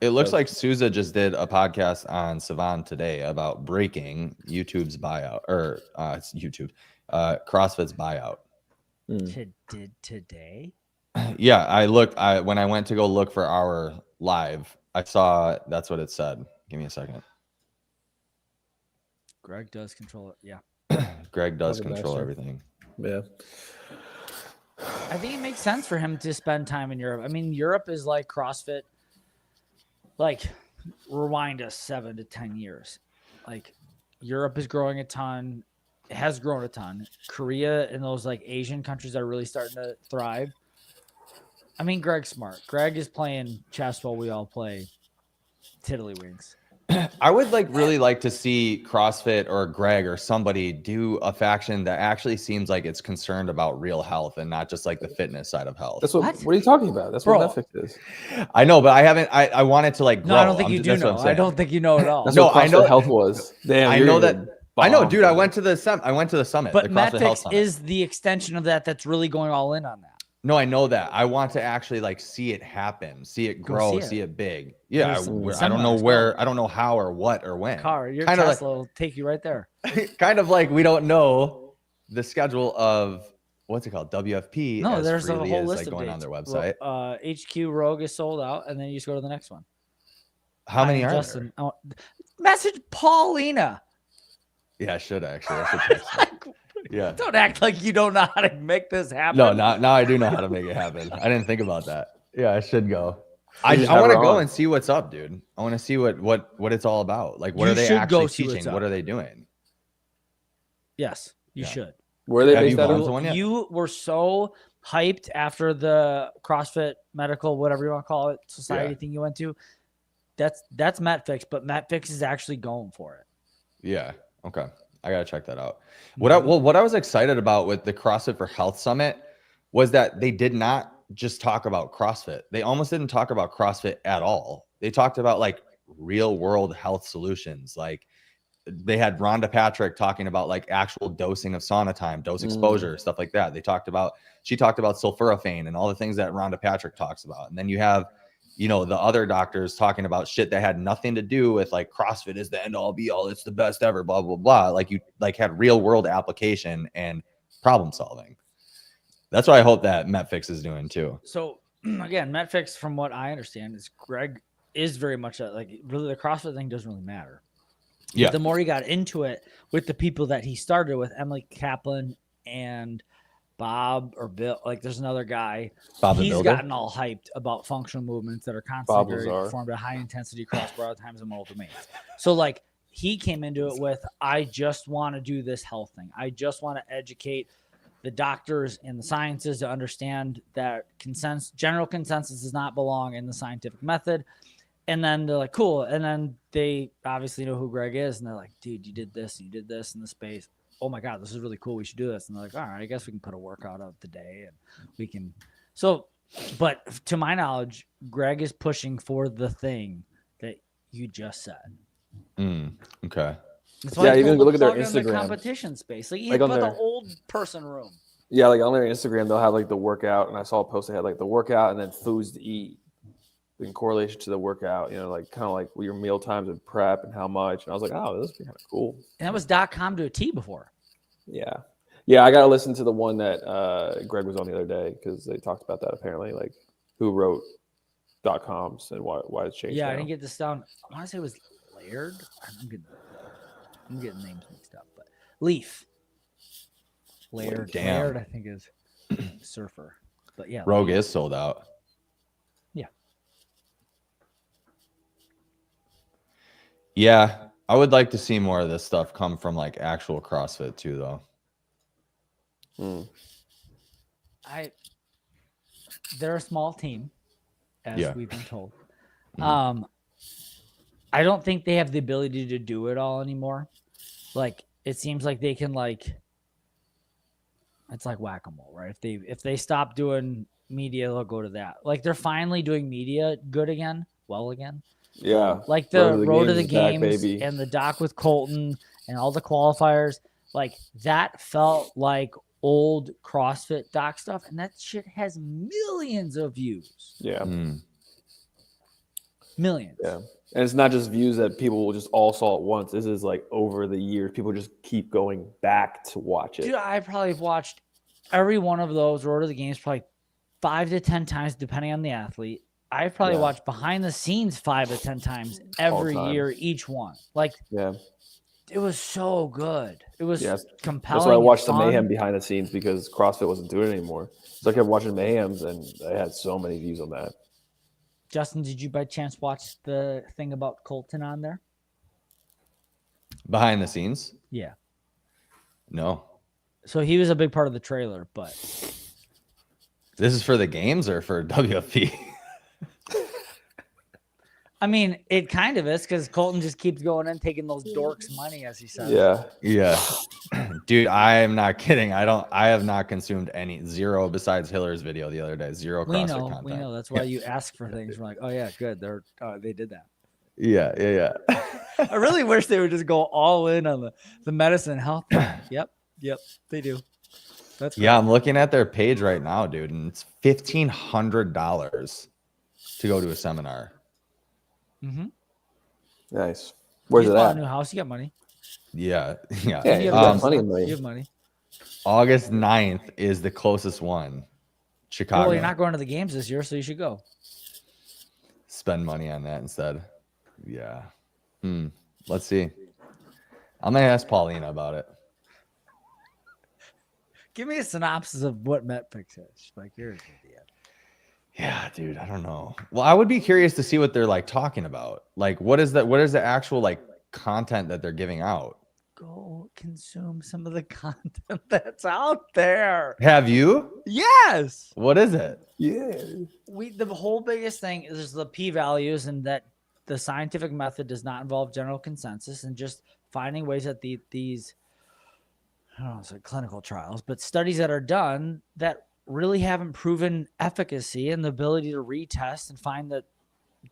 It looks like Souza just did a podcast on Savan today about breaking YouTube's buyout, or it's YouTube, CrossFit's buyout. Did today? Yeah, when I went to go look for our live, I saw that's what it said. Give me a second. Greg does control it. Yeah. Greg does control everything. Yeah. I think it makes sense for him to spend time in Europe. I mean, Europe is like CrossFit. Like, rewind us 7 to 10 years. Like, Europe is growing a ton. It has grown a ton. Korea and those like Asian countries are really starting to thrive. I mean, Greg's smart. Greg is playing chess while we all play tiddlywinks. I would really like to see CrossFit or Greg or somebody do a faction that actually seems like it's concerned about real health and not just like the fitness side of health. That's what are you talking about? That's what Netflix is. I know, but I haven't. I wanted to like grow. No, I don't think you do know. I don't think you know at all. That's what CrossFit Health was. Damn, I know that. I know, dude. I went to the summit. But the CrossFit Health Metfix Summit is the extension of that. That's really going all in on that. No, I know that. I want to actually like see it happen, see it grow, see it big. Yeah, I don't know where, I don't know how or what or when. Your Tesla will take you right there. Kind of like we don't know the schedule of what's it called, WFP. No, there's a whole list like of going dates. on their website. HQ Rogue is sold out, and then you just go to the next one. How many are there? Oh, message Paulina. Yeah, I should actually. I should text her. Yeah. Don't act like you don't know how to make this happen. No, now I do know how to make it happen. I didn't think about that. Yeah, I should go. I want to go and see what's up, dude. I want to see what it's all about. Like, what are they actually teaching? What are they doing? Yes, you should. Where are they based out of? You were so hyped after the CrossFit medical, whatever you want to call it, society thing you went to. That's Metfix, but Metfix is actually going for it. Yeah. Okay. I gotta check that out. What I was excited about with the CrossFit for Health Summit was that they did not just talk about CrossFit. They almost didn't talk about CrossFit at all. They talked about like real world health solutions. Like they had Rhonda Patrick talking about like actual dosing of sauna time, dose exposure, stuff like that. She talked about sulforaphane and all the things that Rhonda Patrick talks about. And then you have you know, the other doctors talking about shit that had nothing to do with like CrossFit is the end all be all. It's the best ever, blah, blah, blah. Like you like had real world application and problem solving. That's what I hope that MetFix is doing too. So again, MetFix, from what I understand, is Greg is very much like really the CrossFit thing doesn't really matter. Yeah. But the more he got into it with the people that he started with, Emily Kaplan and Bob or Bill, like there's another guy. Bob the He's Builder. gotten all hyped about functional movements that are constantly Lazar. performed at high intensity cross broad times and multiple domains. So like he came into it with, I just want to do this health thing. I just want to educate the doctors and the sciences to understand that general consensus does not belong in the scientific method. And then they're like, cool. And then they obviously know who Greg is. And they're like, dude, you did this in the space. Oh my God, this is really cool. We should do this. And they're like, all right, I guess we can put a workout out today and we can. So, but to my knowledge, Greg is pushing for the thing that you just said. Okay. That's why Yeah, it's even called look at their the plug in the Instagram. competition space. Like, Like on the their- old person room. Yeah, like on their Instagram, they'll have like the workout, and I saw a post they had like the workout and then foods to eat in correlation to the workout. You know, like kind of like your meal times and prep and how much. And I was like, oh, this would be kind of cool. And that was .com to a T before. Yeah, yeah. I got to listen to the one that Greg was on the other day because they talked about that apparently, like who wrote .coms and why it's changed. Yeah, now. I didn't get this down. I want to say it was Laird. I'm getting names mixed up, but Leaf. Laird. Damn. Laird, I think, is Surfer. But yeah. Rogue Leaf. is sold out. Yeah. Yeah. I would like to see more of this stuff come from like actual CrossFit too, though. They're a small team, as Yeah. we've been told. Mhm. I don't think they have the ability to do it all anymore. Like it seems like they can it's like whack-a-mole, right? If they stop doing media, they'll go to that. Like they're finally doing media good again, well again. Yeah, Like the Road to the is back, Games baby. and the doc with Colton and all the qualifiers, like that felt like old CrossFit doc stuff, and that shit has millions of views. Yeah, Millions. yeah. And it's not just views that people will just all saw at once. This is like over the years, people just keep going back to watch it. Dude, I probably have watched every one of those Road to the Games probably 5 to 10 times, depending on the athlete. I've probably Yeah. watched behind the scenes 5 to 10 times every time. year, each one. Like Yeah, it was so good. It was Yeah, compelling. that's why I and watched the fun. Mayhem behind the scenes because CrossFit wasn't doing it anymore. So I kept watching Mayhems, and I had so many views on that. Justin, did you by chance watch the thing about Colton on there? Behind the scenes? Yeah. No. So he was a big part of the trailer, but This is for the games or for WFP? I mean, it kind of is because Colton just keeps going in, taking those dorks' money, as he says. Yeah, Yeah. Dude, I am not kidding. I have not consumed zero besides Hiller's video the other day. Zero CrossFit content. We know. That's why you ask for things. We're like, oh yeah, good. They did that. Yeah. I really wish they would just go all in on the medicine and health. Yep, they do. That's Yeah, I'm looking at their page right now, dude, and it's $1,500 to go to a seminar. Mm-hmm. nice. Where's you it bought at? a new house. You got money. Yeah. Yeah, You you have got money. plenty of money. You have money. August 9th is the closest one. Chicago. Well, you're not going to the games this year, so you should go. Spend money on that instead. Yeah. Let's see. I'm gonna ask Paulina about it. Give me a synopsis of what MetFix is. Like, you're an idiot. Yeah, dude, I don't know. Well, I would be curious to see what they're like talking about. Like, what is that? What is the actual like content that they're giving out? Go consume some of the content that's out there. Have you? Yes. What is it? Yeah. The whole biggest thing is the p-values and that the scientific method does not involve general consensus and just finding ways that these I don't know, it's like clinical trials, but studies that are done that really haven't proven efficacy and the ability to retest and find that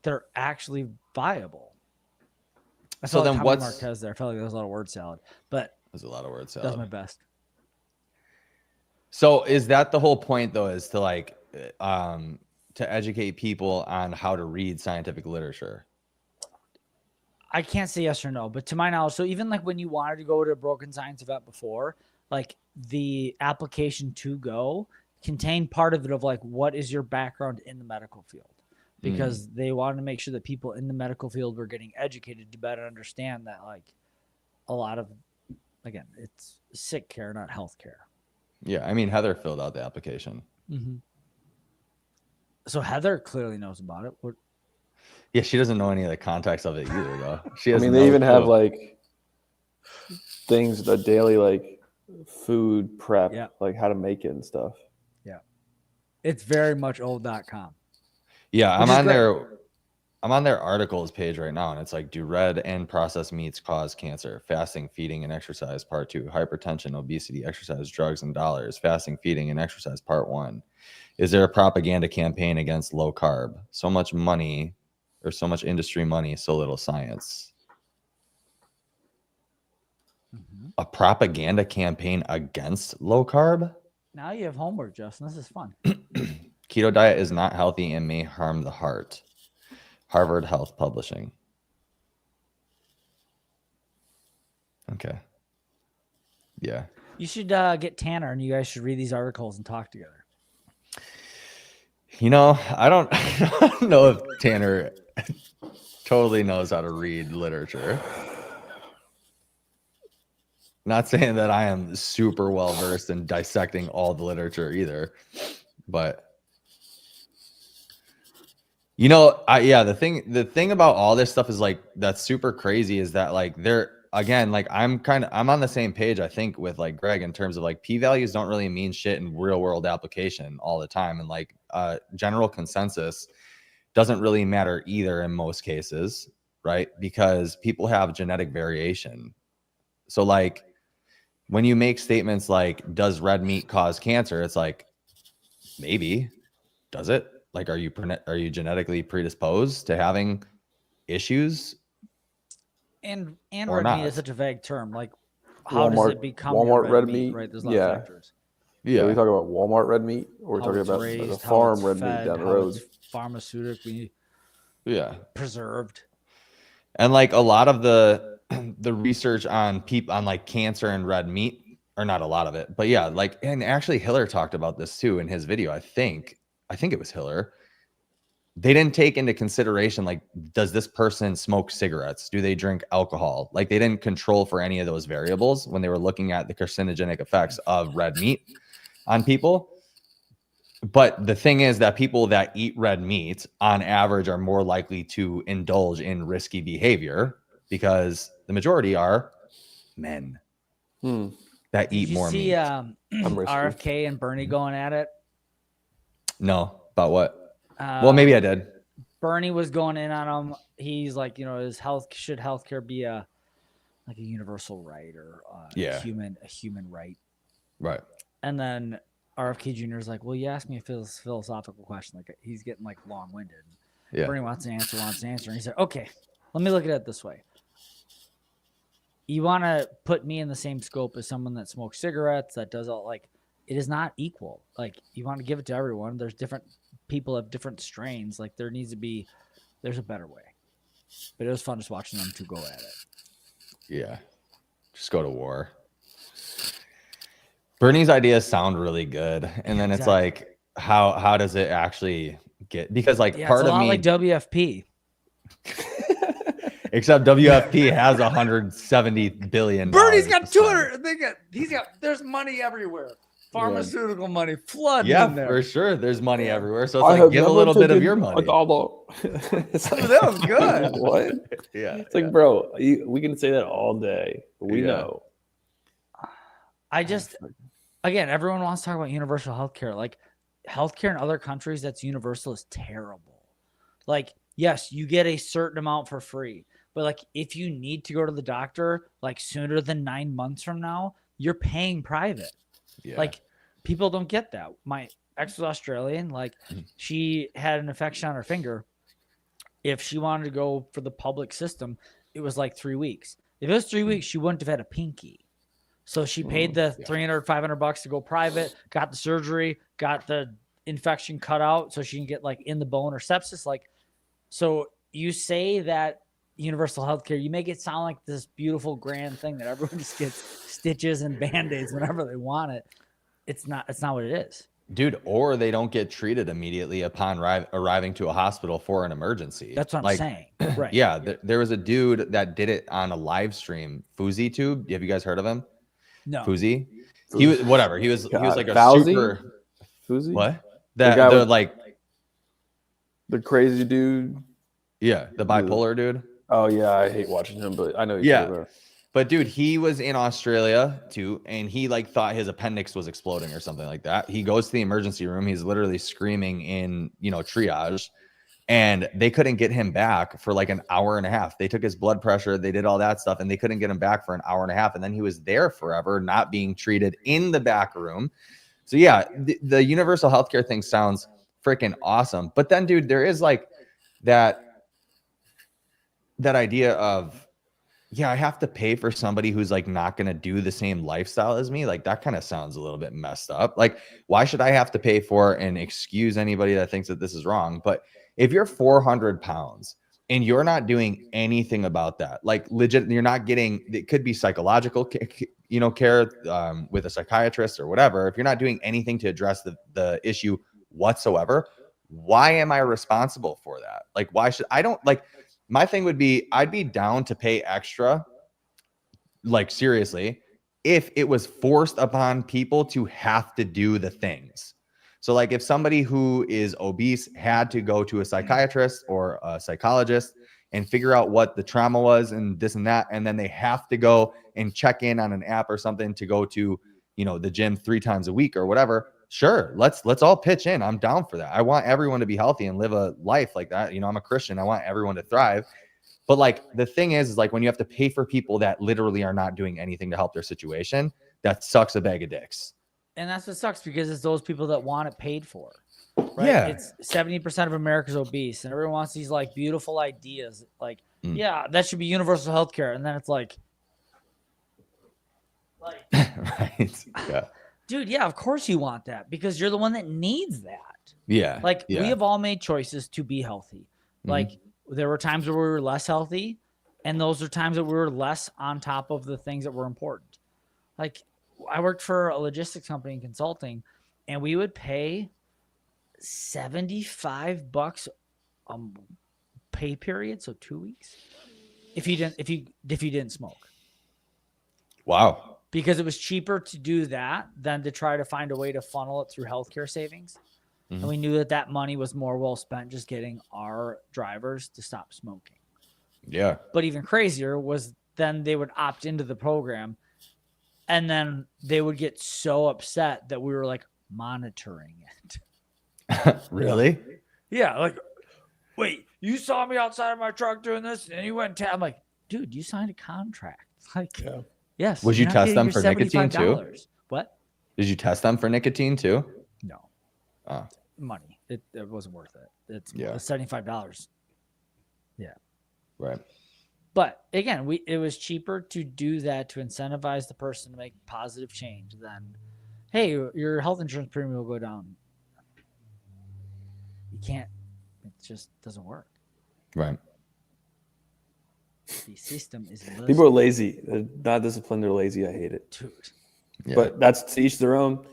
they're actually viable. I So felt then like Tommy what's- Marquez there? I felt like there was a lot of word salad, but There's a lot of words. that was my best. So is that the whole point though, is to like to educate people on how to read scientific literature? I can't say yes or no, but to my knowledge, so even like when you wanted to go to a Broken Science event before, like the application to go contained part of it of like, what is your background in the medical field? Because they wanted to make sure that people in the medical field were getting educated to better understand that, like, a lot of, again, it's sick care, not health care. Yeah, I mean, Heather filled out the application. Mm-hmm. So Heather clearly knows about it. What? Yeah, she doesn't know any of the context of it either, though. She I has mean, no they even have clue. like things, the daily like food prep, Yeah. like how to make it and stuff. Yeah. It's very much old.com. Yeah, Which is great. I'm on their articles page right now, and it's like, do red and processed meats cause cancer? Fasting, feeding, and exercise, part 2. Hypertension, obesity, exercise, drugs, and dollars. Fasting, feeding, and exercise, part 1. Is there a propaganda campaign against low carb? So much money, or so much industry money, so little science. Mm-hmm. A propaganda campaign against low carb? Now you have homework, Justin. This is fun. Keto diet is not healthy and may harm the heart. Harvard Health Publishing. Okay. Yeah. You should get Tanner, and you guys should read these articles and talk together. You know, I don't know if Tanner totally knows how to read literature. Not saying that I am super well versed in dissecting all the literature either, but you know, the thing about all this stuff is like, that's super crazy is that like again, like I'm on the same page, I think, with like Greg in terms of like p-values don't really mean shit in real world application all the time. And like general consensus doesn't really matter either in most cases, right? Because people have genetic variation. So like when you make statements like, does red meat cause cancer? It's like, maybe. Does it? Like, are you genetically predisposed to having issues? And or red not? meat is such a vague term. Like, how does it become Walmart your red meat? Right? There's a lot of Yeah. factors. Yeah. Yeah. Are we talking about Walmart red meat, or are we How talking it's about raised, the how farm it's red fed, meat down the how road? it's pharmaceutically Yeah. preserved. And like a lot of the research on like cancer and red meat, or not a lot of it, but yeah, like, and actually Hiller talked about this too in his video. I think it was Hiller. They didn't take into consideration, like, does this person smoke cigarettes? Do they drink alcohol? Like, they didn't control for any of those variables when they were looking at the carcinogenic effects of red meat on people. But the thing is that people that eat red meat on average are more likely to indulge in risky behavior because the majority are men that eat more meat. meat. RFK and Bernie going at it? No, about what? Well, maybe I did. Bernie was going in on him. He's like, you know, should healthcare be a universal right or a human right? Right. And then RFK Jr. is like, well, you asked me a philosophical question. Like, he's getting like long-winded. Yeah. Bernie wants an answer. And he said, okay, let me look at it this way. You want to put me in the same scope as someone that smokes cigarettes, that does all, like, it is not equal. Like, you want to give it to everyone. There's different people have different strains. Like, there's a better way. But it was fun just watching them two go at it. Yeah. Just go to war. Bernie's ideas sound really good. And then it's like, how does it actually get? Because like part it's a of lot me like WFP. Except WFP has 170 billion. Bernie's got 200. There's money everywhere. Pharmaceutical money flooding in there. For sure. There's money everywhere. So it's like, give a little bit of your money. That was good. What? Yeah. It's like, bro, we can say that all day. But we know. Again, everyone wants to talk about universal healthcare. Like, healthcare in other countries that's universal is terrible. Like, yes, you get a certain amount for free. But like, if you need to go to the doctor like sooner than 9 months from now, you're paying private. Yeah. Like, people don't get that. My ex was Australian. Like, she had an infection on her finger. If she wanted to go for the public system, it was like 3 weeks. If it was 3 weeks, she wouldn't have had a pinky. So she paid the $300, $500 to go private, got the surgery, got the infection cut out so she can get like in the bone or sepsis. Like, so you say that universal healthcare, you make it sound like this beautiful grand thing that everyone just gets stitches and band-aids whenever they want it. It's not what it is. Dude, or they don't get treated immediately upon arriving to a hospital for an emergency. That's what I'm saying. Right. Yeah, there was a dude that did it on a live stream. FuzzyTube. Have you guys heard of him? No. Fuzzy. He was whatever. He was like a Fauzi? super. Fuzzy? What? The like the crazy dude. Yeah, the bipolar dude. Oh yeah, I hate watching him, but I know. Yeah. But dude, he was in Australia too, and he like thought his appendix was exploding or something like that. He goes to the emergency room. He's literally screaming in, triage, and they couldn't get him back for like an hour and a half. They took his blood pressure, they did all that stuff, and they couldn't get him back for an hour and a half. And then he was there forever, not being treated in the back room. So yeah, the universal healthcare thing sounds freaking awesome. But then, dude, there is like that idea of, yeah, I have to pay for somebody who's like not going to do the same lifestyle as me. Like that kind of sounds a little bit messed up. Like, why should I have to pay for, and excuse anybody that thinks that this is wrong, but if you're 400 pounds and you're not doing anything about that, like legit, you're not getting, it could be psychological, care with a psychiatrist or whatever. If you're not doing anything to address the issue whatsoever, why am I responsible for that? Like, why should I don't like, my thing would be, I'd be down to pay extra, like seriously, if it was forced upon people to have to do the things. So like if somebody who is obese had to go to a psychiatrist or a psychologist and figure out what the trauma was and this and that, and then they have to go and check in on an app or something to go to, the gym 3 times a week or whatever. Sure, let's all pitch in. I'm down for that. I want everyone to be healthy and live a life like that. I'm a Christian. I want everyone to thrive. But like the thing is like when you have to pay for people that literally are not doing anything to help their situation, that sucks a bag of dicks. And that's what sucks, because it's those people that want it paid for. Right? Yeah. It's 70% of America's obese, and everyone wants these like beautiful ideas. Like, yeah, that should be universal healthcare. And then it's like right. Yeah. Dude, yeah, of course you want that, because you're the one that needs that. Yeah. Like, yeah. we have all made choices to be healthy. Like, there were times where we were less healthy, and those are times that we were less on top of the things that were important. Like, I worked for a logistics company in consulting, and we would pay $75 pay period, so 2 weeks, if you didn't smoke. Wow. Because it was cheaper to do that than to try to find a way to funnel it through healthcare savings. And we knew that money was more well spent just getting our drivers to stop smoking. Yeah. But even crazier was then they would opt into the program, and then they would get so upset that we were like monitoring it. Really? Yeah. Like, wait, you saw me outside of my truck doing this, and you went I'm like, dude, you signed a contract. Like, yeah. Yes. Would you test them for nicotine too? What? Did you test them for nicotine too? No. Oh. Money. It wasn't worth it. It's $75. Yeah. Right. But again, it was cheaper to do that to incentivize the person to make positive change than, hey, your health insurance premium will go down. You can't. It just doesn't work. Right. The system is people are lazy. They're not disciplined. They're lazy. I hate it. Dude. Yeah. But that's to each their own.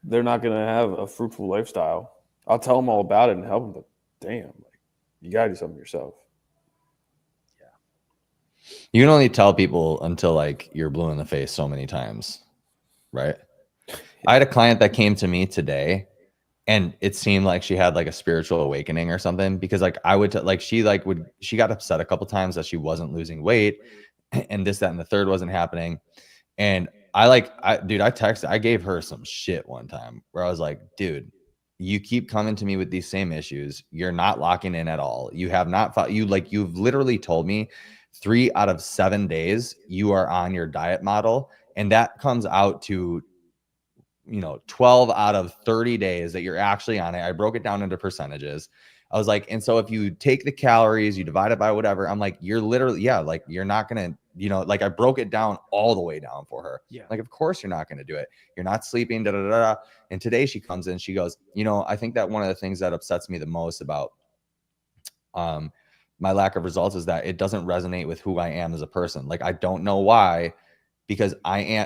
They're not going to have a fruitful lifestyle. I'll tell them all about it and help them. But damn, like you got to do something yourself. Yeah. You can only tell people until like you're blue in the face so many times, right? I had a client that came to me today, and it seemed like she had like a spiritual awakening or something, because like I would she got upset a couple times that she wasn't losing weight, and this, that, and the third wasn't happening. And I gave her some shit one time where I was like, dude, you keep coming to me with these same issues. You're not locking in at all. You have not you've literally told me 3 out of 7 days you are on your diet model. And that comes out to, 12 out of 30 days that you're actually on it. I broke it down into percentages. I was like, and so if you take the calories, you divide it by whatever, I'm like, you're literally, yeah, like you're not going to you know, like I broke it down all the way down for her. Yeah. Like, of course you're not going to do it. You're not sleeping, da, da, da, da. And today she comes in, she goes, you know, I think that one of the things that upsets me the most about my lack of results is that it doesn't resonate with who I am as a person. Like, I don't know why, because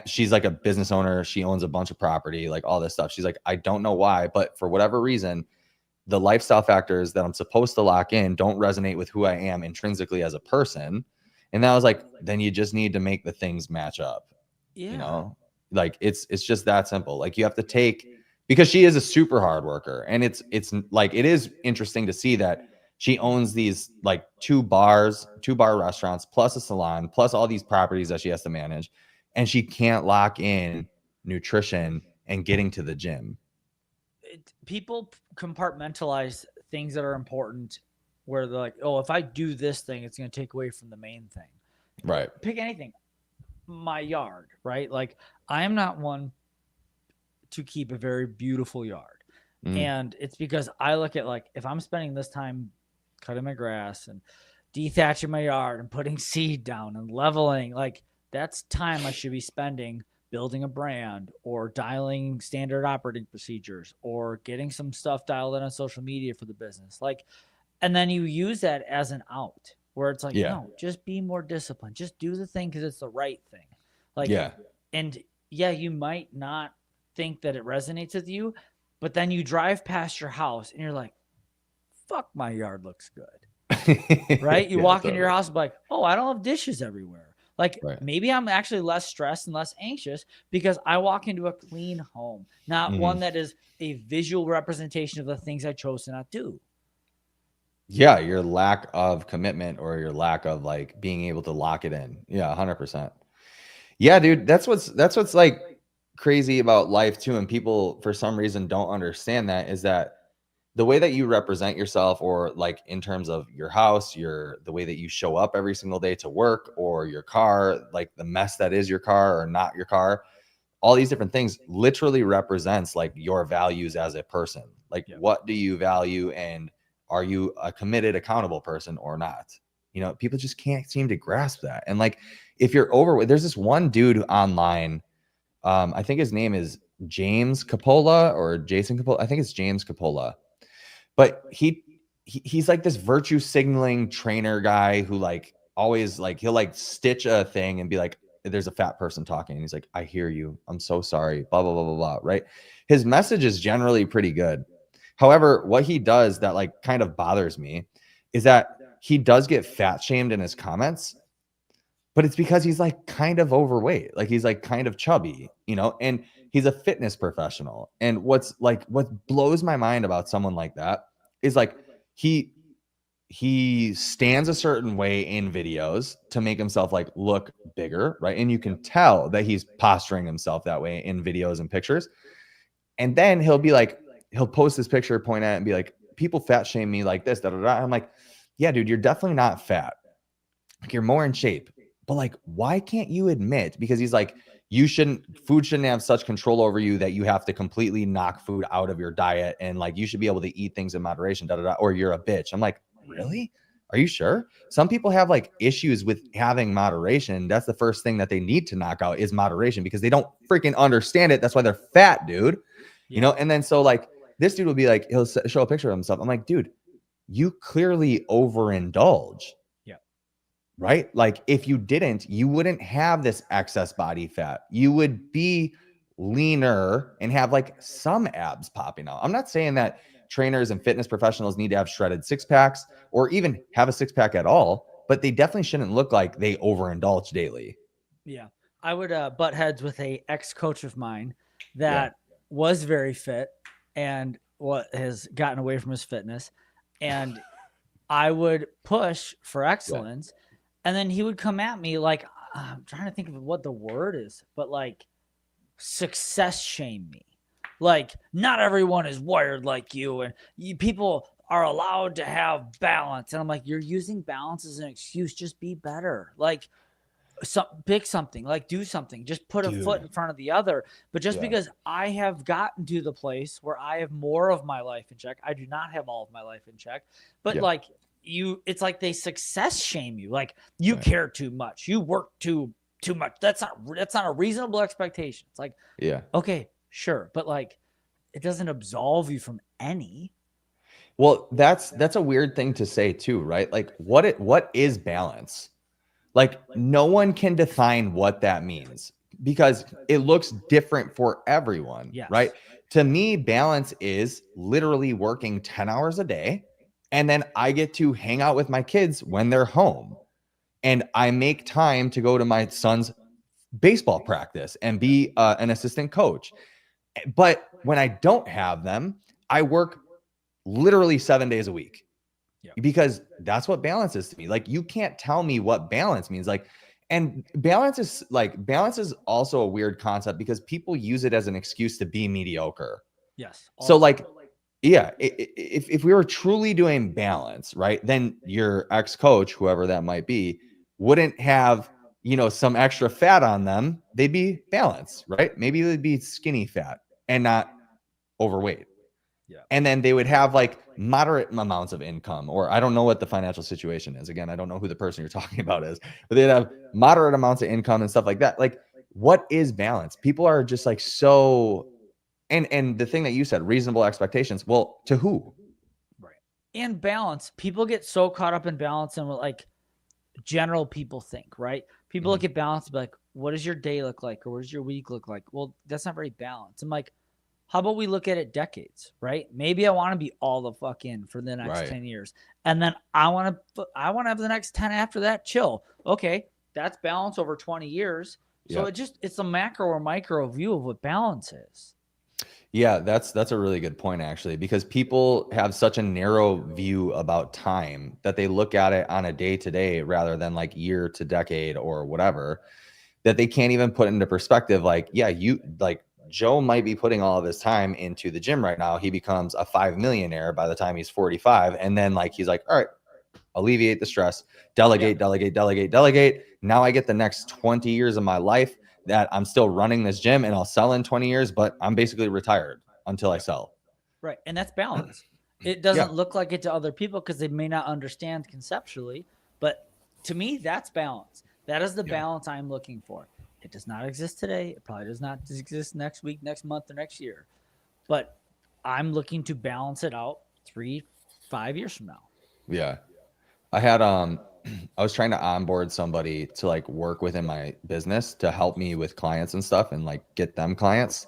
she's like a business owner. She owns a bunch of property, like all this stuff. She's like, I don't know why, but for whatever reason, the lifestyle factors that I'm supposed to lock in don't resonate with who I am intrinsically as a person. And that was like, then you just need to make the things match up. Yeah. You know, like it's just that simple. Like you have to take, because she is a super hard worker, and it's like, it is interesting to see that she owns these like 2-bar restaurants, plus a salon, plus all these properties that she has to manage. And she can't lock in nutrition and getting to the gym. People compartmentalize things that are important where they're like, oh, if I do this thing, it's going to take away from the main thing. Right. Pick anything. My yard, right? Like, I am not one to keep a very beautiful yard. And it's because I look at, like, if I'm spending this time cutting my grass and dethatching my yard and putting seed down and leveling, like, that's time I should be spending building a brand or dialing standard operating procedures or getting some stuff dialed in on social media for the business. Like, and then you use that as an out where it's like, no, just be more disciplined. Just do the thing because it's the right thing. Like, and yeah, you might not think that it resonates with you, but then you drive past your house and you're like, fuck, my yard looks good. Right? You walk into your house and be like, oh, I don't have dishes everywhere. Like, maybe I'm actually less stressed and less anxious because I walk into a clean home, not one that is a visual representation of the things I chose to not do. Yeah, your lack of commitment or your lack of like being able to lock it in. Yeah, 100%. Yeah, dude, that's what's like crazy about life too, and people for some reason don't understand that, is that the way that you represent yourself, or like in terms of your house, the way that you show up every single day to work, or your car, like the mess that is your car or not your car, all these different things literally represents like your values as a person. Like, what do you value, and are you a committed, accountable person or not? You know, people just can't seem to grasp that. And like, if you're overweight, there's this one dude online, I think his name is James Capola or Jason Capola. I think it's James Capola. But he's like this virtue signaling trainer guy who like always like, he'll like stitch a thing and be like, there's a fat person talking. And he's like, I hear you. I'm so sorry. Blah, blah, blah, blah, blah. Right. His message is generally pretty good. However, what he does that like kind of bothers me is that he does get fat shamed in his comments, but it's because he's like kind of overweight. Like he's like kind of chubby, you know, and he's a fitness professional. And what blows my mind about someone like that is like, he stands a certain way in videos to make himself like look bigger. Right. And you can tell that he's posturing himself that way in videos and pictures. And then he'll post this picture, point at it and be like, people fat shame me like this. Da, da, da. I'm like, yeah, dude, you're definitely not fat. Like, you're more in shape. But like, why can't you admit? Because he's like, food shouldn't have such control over you that you have to completely knock food out of your diet. And like, you should be able to eat things in moderation, da, da, da, or you're a bitch. I'm like, really? Are you sure? Some people have like issues with having moderation. That's the first thing that they need to knock out is moderation, because they don't freaking understand it. That's why they're fat, dude. You know? And then so like this dude will be like, he'll show a picture of himself. I'm like, dude, you clearly overindulge. Right? Like, if you didn't, you wouldn't have this excess body fat. You would be leaner and have like some abs popping out. I'm not saying that trainers and fitness professionals need to have shredded six packs or even have a six pack at all, but they definitely shouldn't look like they overindulge daily. Yeah. I would butt heads with a ex-coach of mine that was very fit and what has gotten away from his fitness. And I would push for excellence. And then he would come at me like, I'm trying to think of what the word is, but like success shame me. Like, not everyone is wired like you, and people are allowed to have balance. And I'm like, you're using balance as an excuse. Just be better. Like, pick something, like do something, just put a foot in front of the other. But just because I have gotten to the place where I have more of my life in check, I do not have all of my life in check, but like, it's like they success shame you. Like you care too much. You work too much. That's not a reasonable expectation. It's like, Yeah. okay, sure. But like, it doesn't absolve you from any. Well, that's a weird thing to say too, right? Like what is balance? Like no one can define what that means because it looks different for everyone, Yes. right? To me, balance is literally working 10 hours a day and then I get to hang out with my kids when they're home. And I make time to go to my son's baseball practice and be an assistant coach. But when I don't have them, I work literally 7 days a week. Yep. Because that's what balance is to me. Like you can't tell me what balance means. Like, and balance is also a weird concept because people use it as an excuse to be mediocre. Yes. So like, yeah, if we were truly doing balance, right, then your ex-coach, whoever that might be, wouldn't have, some extra fat on them. They'd be balanced, right? Maybe they'd be skinny fat and not overweight. Yeah. And then they would have like moderate amounts of income, or I don't know what the financial situation is. Again, I don't know who the person you're talking about is, but they'd have moderate amounts of income and stuff like that. Like, what is balance? People are just like so, and the thing that you said, reasonable expectations. Well, to who? Right. And balance. People get so caught up in balance and what like general people think, right? People look at balance and be like, what does your day look like? Or what does your week look like? Well, that's not very balanced. I'm like, how about we look at it decades, right? Maybe I want to be all the fuck in for the next 10 years. And then I want to have the next 10 after that chill. Okay. That's balance over 20 years. So it's a macro or micro view of what balance is. Yeah, that's a really good point actually, because people have such a narrow view about time that they look at it on a day to day rather than like year to decade or whatever, that they can't even put into perspective. Like, yeah, Joe might be putting all of his time into the gym right now. He becomes a 5 millionaire by the time he's 45. And then like, he's like, all right, alleviate the stress, delegate. Now I get the next 20 years of my life that I'm still running this gym and I'll sell in 20 years, but I'm basically retired until I sell. Right. And that's balance. It doesn't look like it to other people because they may not understand conceptually, but to me, that's balance. That is the balance I'm looking for. It does not exist today. It probably does not exist next week, next month, or next year. But I'm looking to balance it out 3-5 years from now. Yeah. I had I was trying to onboard somebody to like work within my business to help me with clients and stuff and like get them clients.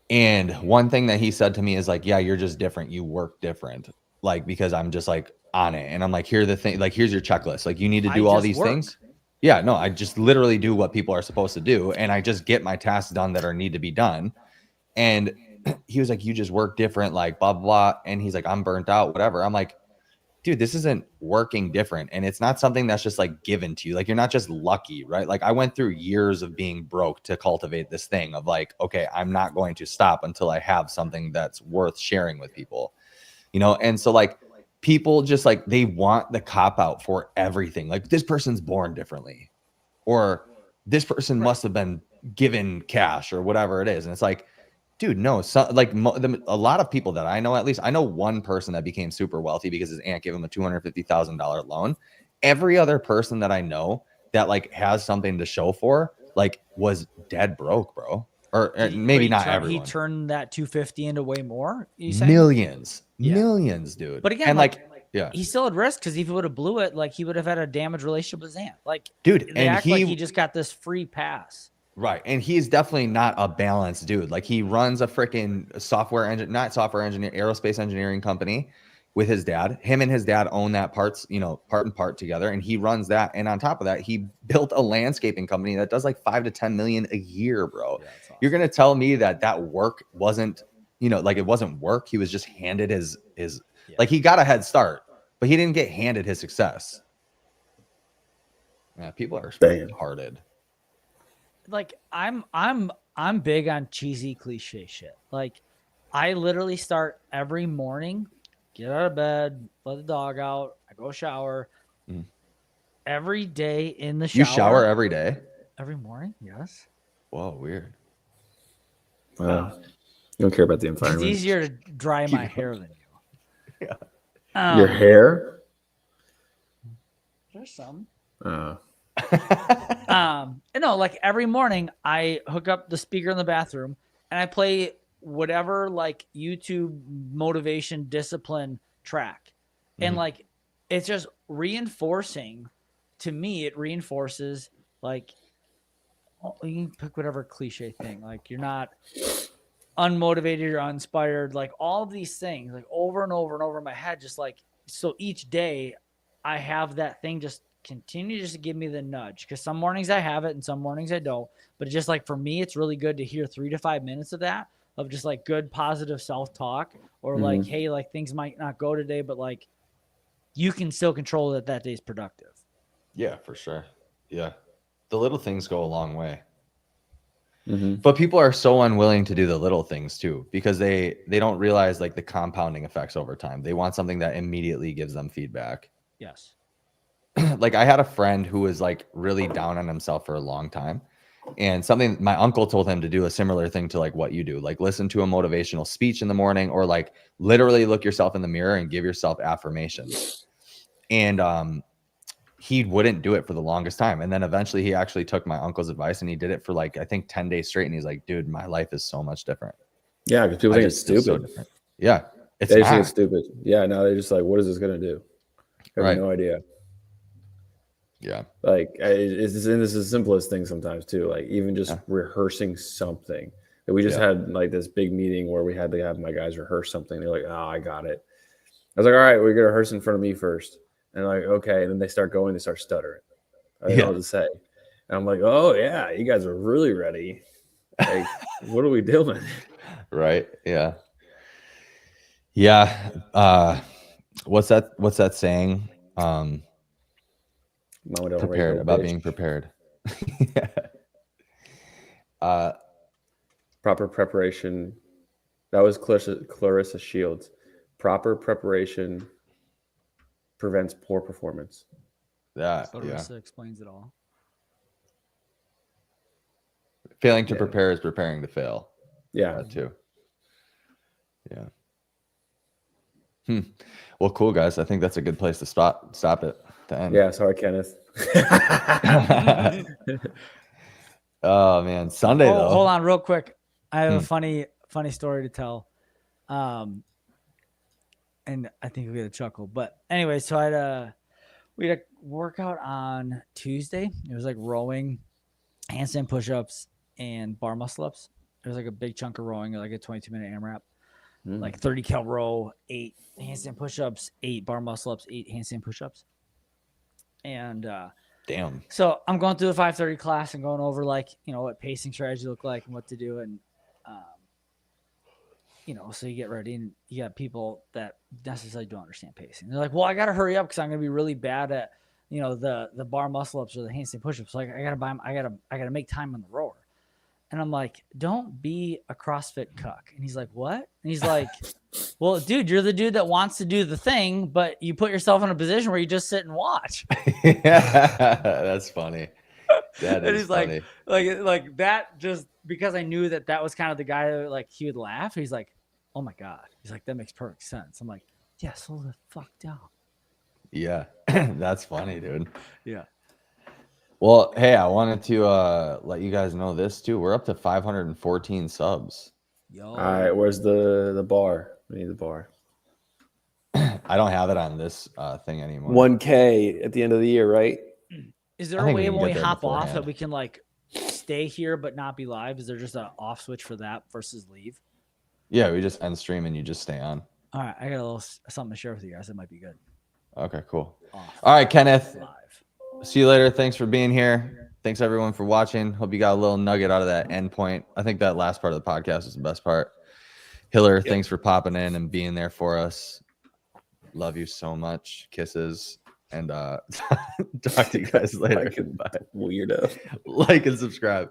And one thing that he said to me is like, yeah, you're just different. You work different. Like, because I'm just like on it. And I'm like, here's the thing, like, here's your checklist. Like, you need to do all these things. Yeah, no, I just literally do what people are supposed to do. And I just get my tasks done that are need to be done. And he was like, you just work different, like blah, blah, blah. And he's like, I'm burnt out, whatever. I'm like, dude, this isn't working different. And it's not something that's just like given to you. Like, you're not just lucky, right? Like, I went through years of being broke to cultivate this thing of like, okay, I'm not going to stop until I have something that's worth sharing with people, And so like, people just like, they want the cop out for everything. Like, this person's born differently, or this person must have been given cash or whatever it is. And it's like, dude, no, a lot of people that I know, at least I know one person that became super wealthy because his aunt gave him a $250,000 loan. Every other person that I know that like has something to show for, like, was dead broke, bro. Or maybe not everyone. He turned that 250 into way more. Millions, dude. But again, and like he still had risk because if he would have blew it, like he would have had a damaged relationship with his aunt. Like, dude, they act like he just got this free pass. Right. And he's definitely not a balanced dude. Like, he runs a freaking aerospace engineering company with his dad. Him and his dad own that part and part together. And he runs that. And on top of that, he built a landscaping company that does like 5 to 10 million a year, bro. Yeah, awesome. You're going to tell me that work wasn't, like, it wasn't work. He was just handed his like, he got a head start, but he didn't get handed his success. Yeah. People are hearted. Like, I'm big on cheesy cliche shit. Like, I literally start every morning, get out of bed, let the dog out, I go shower. Every day in the shower. You shower every day? Every morning, yes. Whoa, weird. Well, you don't care about the environment. It's easier to dry my hair than you. Yeah. Your hair? There's some. Uh, No, like every morning I hook up the speaker in the bathroom and I play whatever like YouTube motivation discipline track. And like it's just reinforcing to me, it reinforces like you can pick whatever cliche thing. Like you're not unmotivated or uninspired, like all of these things, like over and over and over in my head, just like so each day I have that thing just continue just to give me the nudge because some mornings I have it and some mornings I don't. But just like for me, it's really good to hear 3 to 5 minutes of that, of just like good positive self-talk or like, hey, like things might not go today, but like you can still control that day's productive. Yeah, for sure. Yeah. The little things go a long way. mm-hmm. But people are so unwilling to do the little things too because they don't realize like the compounding effects over time. They want something that immediately gives them feedback. Yes. Like I had a friend who was like really down on himself for a long time, and something my uncle told him to do a similar thing to like what you do, like listen to a motivational speech in the morning or like literally look yourself in the mirror and give yourself affirmations. And he wouldn't do it for the longest time. And then eventually he actually took my uncle's advice and he did it for like, I think 10 days straight. And he's like, dude, my life is so much different. Yeah, because people think it's feel stupid. different. Yeah. They just think it's stupid. Yeah, now they're just like, what is this going to do? I have no idea. Yeah. Like, it's the simplest thing sometimes too. Like even just rehearsing something. Like, we just had like this big meeting where we had to have my guys rehearse something. They're like, oh, I got it. I was like, all right, we're going to rehearse in front of me first. And like, okay. And then they start going, they start stuttering. I don't know what to say. And I'm like, oh yeah, you guys are really ready. Like, what are we doing? Right. Yeah. Yeah. What's that saying? Prepared, about being prepared. Proper preparation. That was Clarissa Shields. Proper preparation prevents poor performance. Clarissa explains it all. Failing to prepare is preparing to fail. Yeah. That too. Yeah. Well, cool, guys. I think that's a good place to stop it. To end. Yeah. Sorry, Kenneth. Oh man, Sunday though. Hold on, real quick. I have a funny story to tell, and I think we get a chuckle. But anyway, so we had a workout on Tuesday. It was like rowing, handstand push-ups, and bar muscle ups. It was like a big chunk of rowing, like a 22-minute AMRAP, like 30 cal row, 8 handstand push-ups, 8 bar muscle ups, 8 handstand push-ups. And damn. So I'm going through the 5:30 class and going over like, what pacing strategy look like and what to do. And, so you get ready and you got people that necessarily don't understand pacing. They're like, well, I got to hurry up because I'm going to be really bad at, the bar muscle ups or the handstand push-ups. So I got to make time on the rower. And I'm like, don't be a CrossFit cuck. And he's like, what? And he's like, well, dude, you're the dude that wants to do the thing, but you put yourself in a position where you just sit and watch. Yeah, that's funny. That and is he's funny. like that, just because I knew that was kind of the guy that like he would laugh. He's like, oh my God. He's like, that makes perfect sense. I'm like, yeah, slow the fuck down. Yeah, that's funny, dude. Yeah. Well, hey, I wanted to let you guys know this too. We're up to 514 subs. Yo. All right, where's the bar? We need the bar. I don't have it on this thing anymore. 1K at the end of the year, right? Is there a way when we hop off that we can like stay here but not be live? Is there just an off switch for that versus leave? Yeah, we just end stream and you just stay on. All right, I got a little something to share with you guys. That might be good. Okay, cool. Off. All right, Kenneth. Live. See you later. Thanks for being here. Thanks everyone for watching. Hope you got a little nugget out of that end point. I think that last part of the podcast is the best part. Hiller, thanks for popping in and being there for us. Love you so much. Kisses. And talk to you guys later. Weirdo. Like and subscribe.